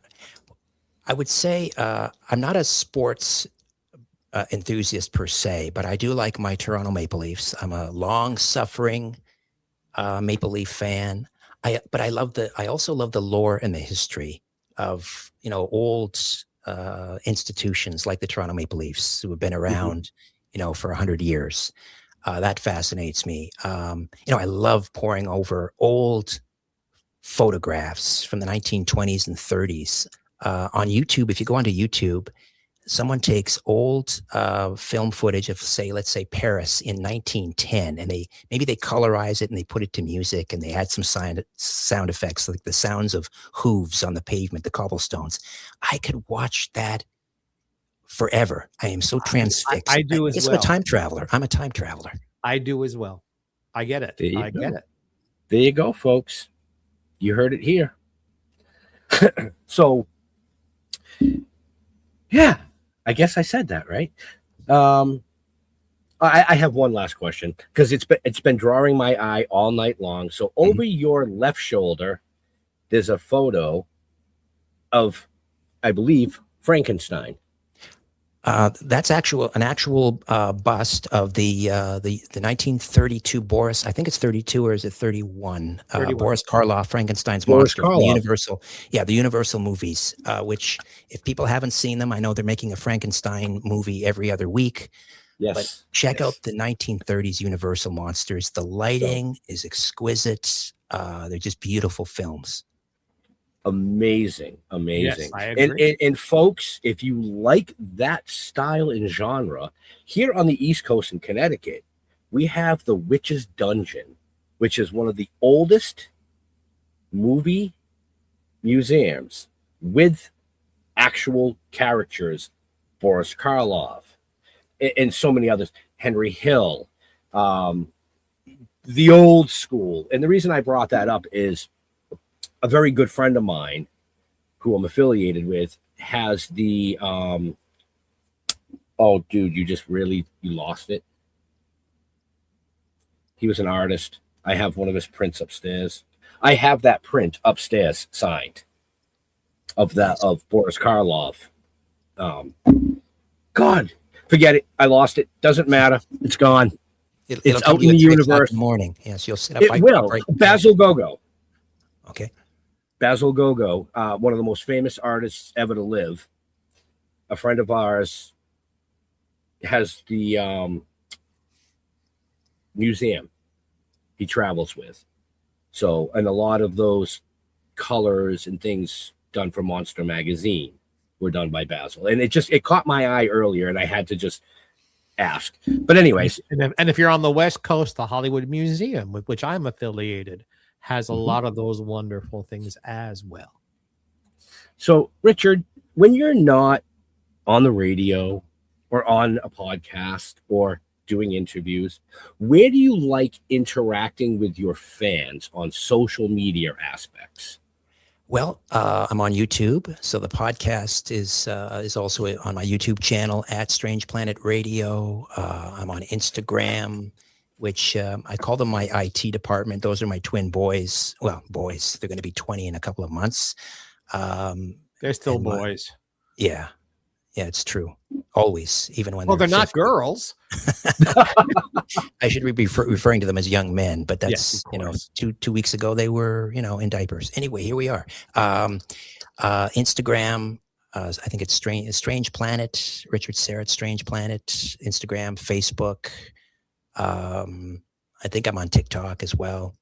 I would say I'm not a sports enthusiast per se, but I do like my Toronto Maple Leafs. I'm a long-suffering Maple Leaf fan. I also love the lore and the history of old institutions like the Toronto Maple Leafs, who have been around for 100 years. That fascinates me. I love poring over old photographs from the 1920s and 30s on YouTube. If you go onto YouTube, someone takes old film footage of, let's say Paris in 1910, and they colorize it and they put it to music, and they add some sound effects, like the sounds of hooves on the pavement, the cobblestones. I could watch that forever. I am so transfixed. I do as well. I'm a time traveler. I do as well. I get it. I get it. There you go, folks. You heard it here. So, yeah, I guess I said that right. I have one last question because it's been drawing my eye all night long. So over your left shoulder, there's a photo of, I believe, Frankenstein. That's an actual bust of the 1932 Boris. I think it's 32, or is it 31? 31. Boris Karloff, Frankenstein's Boris monster. Karloff. The Universal, the Universal movies. Which, if people haven't seen them, I know they're making a Frankenstein movie every other week. Yes. But check out the 1930s Universal monsters. The lighting is exquisite. They're just beautiful films. Amazing. Yes, I agree. And folks, if you like that style and genre, here on the East Coast in Connecticut, we have the Witch's Dungeon, which is one of the oldest movie museums with actual characters. Boris Karloff and so many others, Henry Hill, the old school. And the reason I brought that up is a very good friend of mine who I'm affiliated with has the oh dude, you lost it. He was an artist. I have one of his prints upstairs. I have that print upstairs signed of Boris Karloff. God, forget it. I lost it. Doesn't matter. It's gone. It's out in the universe. Morning. Yes, you'll sit up. It will. Basil Gogo. Okay. Basil Gogo, one of the most famous artists ever to live. A friend of ours has the museum he travels with. So, and a lot of those colors and things done for Monster Magazine were done by Basil. And it caught my eye earlier, and I had to just ask. But anyways. And if you're on the West Coast, the Hollywood Museum, with which I'm affiliated, has a lot of those wonderful things as well. So, Richard, when you're not on the radio or on a podcast or doing interviews, where do you like interacting with your fans on social media aspects? Well, I'm on YouTube, so the podcast is also on my YouTube channel at Strange Planet Radio. I'm on Instagram, which I call them my IT department. Those are my twin boys. Well, boys, they're going to be 20 in a couple of months. They're still boys. Yeah, it's true. Always, even when they're not girls. I should be referring to them as young men, but that's, two weeks ago they were, in diapers. Anyway, here we are. Instagram, I think it's Strange Planet, Richard Syrett, Strange Planet, Instagram, Facebook. I think I'm on TikTok as well.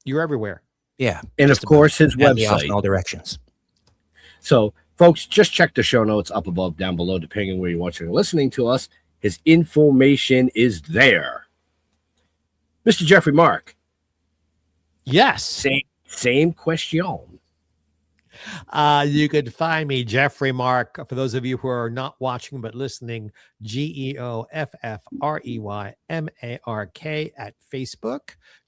You're everywhere. Yeah. And of course, his website. In all directions. So, folks, just check the show notes up above, down below, depending on where you're watching or listening to us. His information is there. Mr. Jeffrey Mark. Yes. Same question. You could find me, Jeffrey Mark, for those of you who are not watching but listening, GeoffreyMark at Facebook.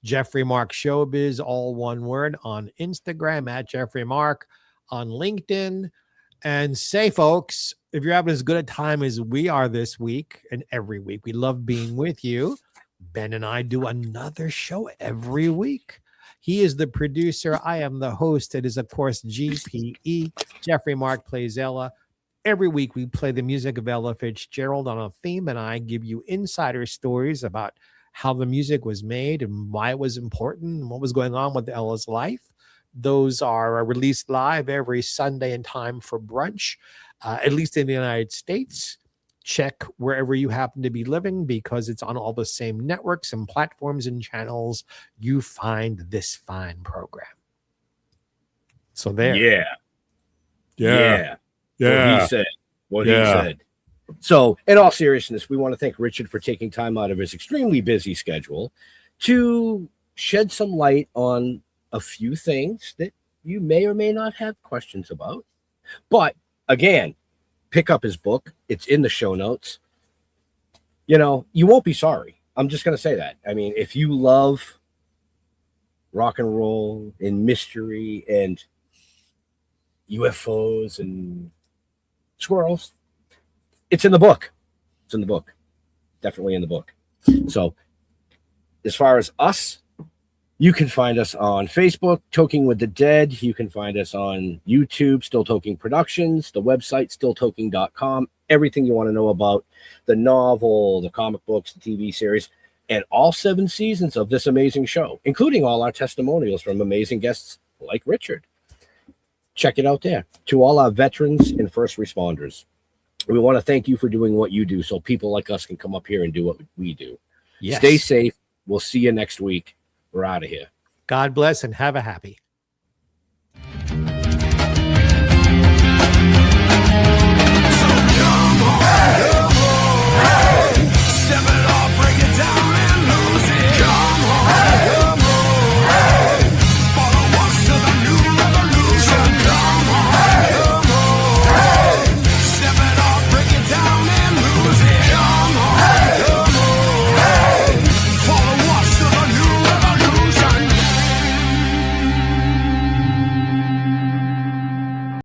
Jeffrey Mark Showbiz, all one word, on Instagram at Jeffrey Mark, on LinkedIn. And say, folks, if you're having as good a time as we are this week and every week, we love being with you. Ben and I do another show every week. He is the producer. I am the host. It is, of course, GPE. Jeffrey Mark plays Ella. Every week we play the music of Ella Fitzgerald on a theme, and I give you insider stories about how the music was made and why it was important and what was going on with Ella's life. Those are released live every Sunday in time for brunch, at least in the United States. Check wherever you happen to be living, because it's on all the same networks and platforms and channels you find this fine program. So there. Yeah. What he said. So, in all seriousness, we want to thank Richard for taking time out of his extremely busy schedule to shed some light on a few things that you may or may not have questions about. But again, pick up his book. It's in the show notes. You won't be sorry. I'm just going to say that. I mean, if you love rock and roll and mystery and UFOs and squirrels, it's in the book. It's in the book. Definitely in the book. So as far as us, you can find us on Facebook, Toking with the Dead. You can find us on YouTube, Still Toking Productions, the website, stilltoking.com. Everything you want to know about the novel, the comic books, the TV series, and all 7 seasons of this amazing show, including all our testimonials from amazing guests like Richard. Check it out there. To all our veterans and first responders, we want to thank you for doing what you do so people like us can come up here and do what we do. Yes. Stay safe. We'll see you next week. We're out of here. God bless and have a happy. So come on.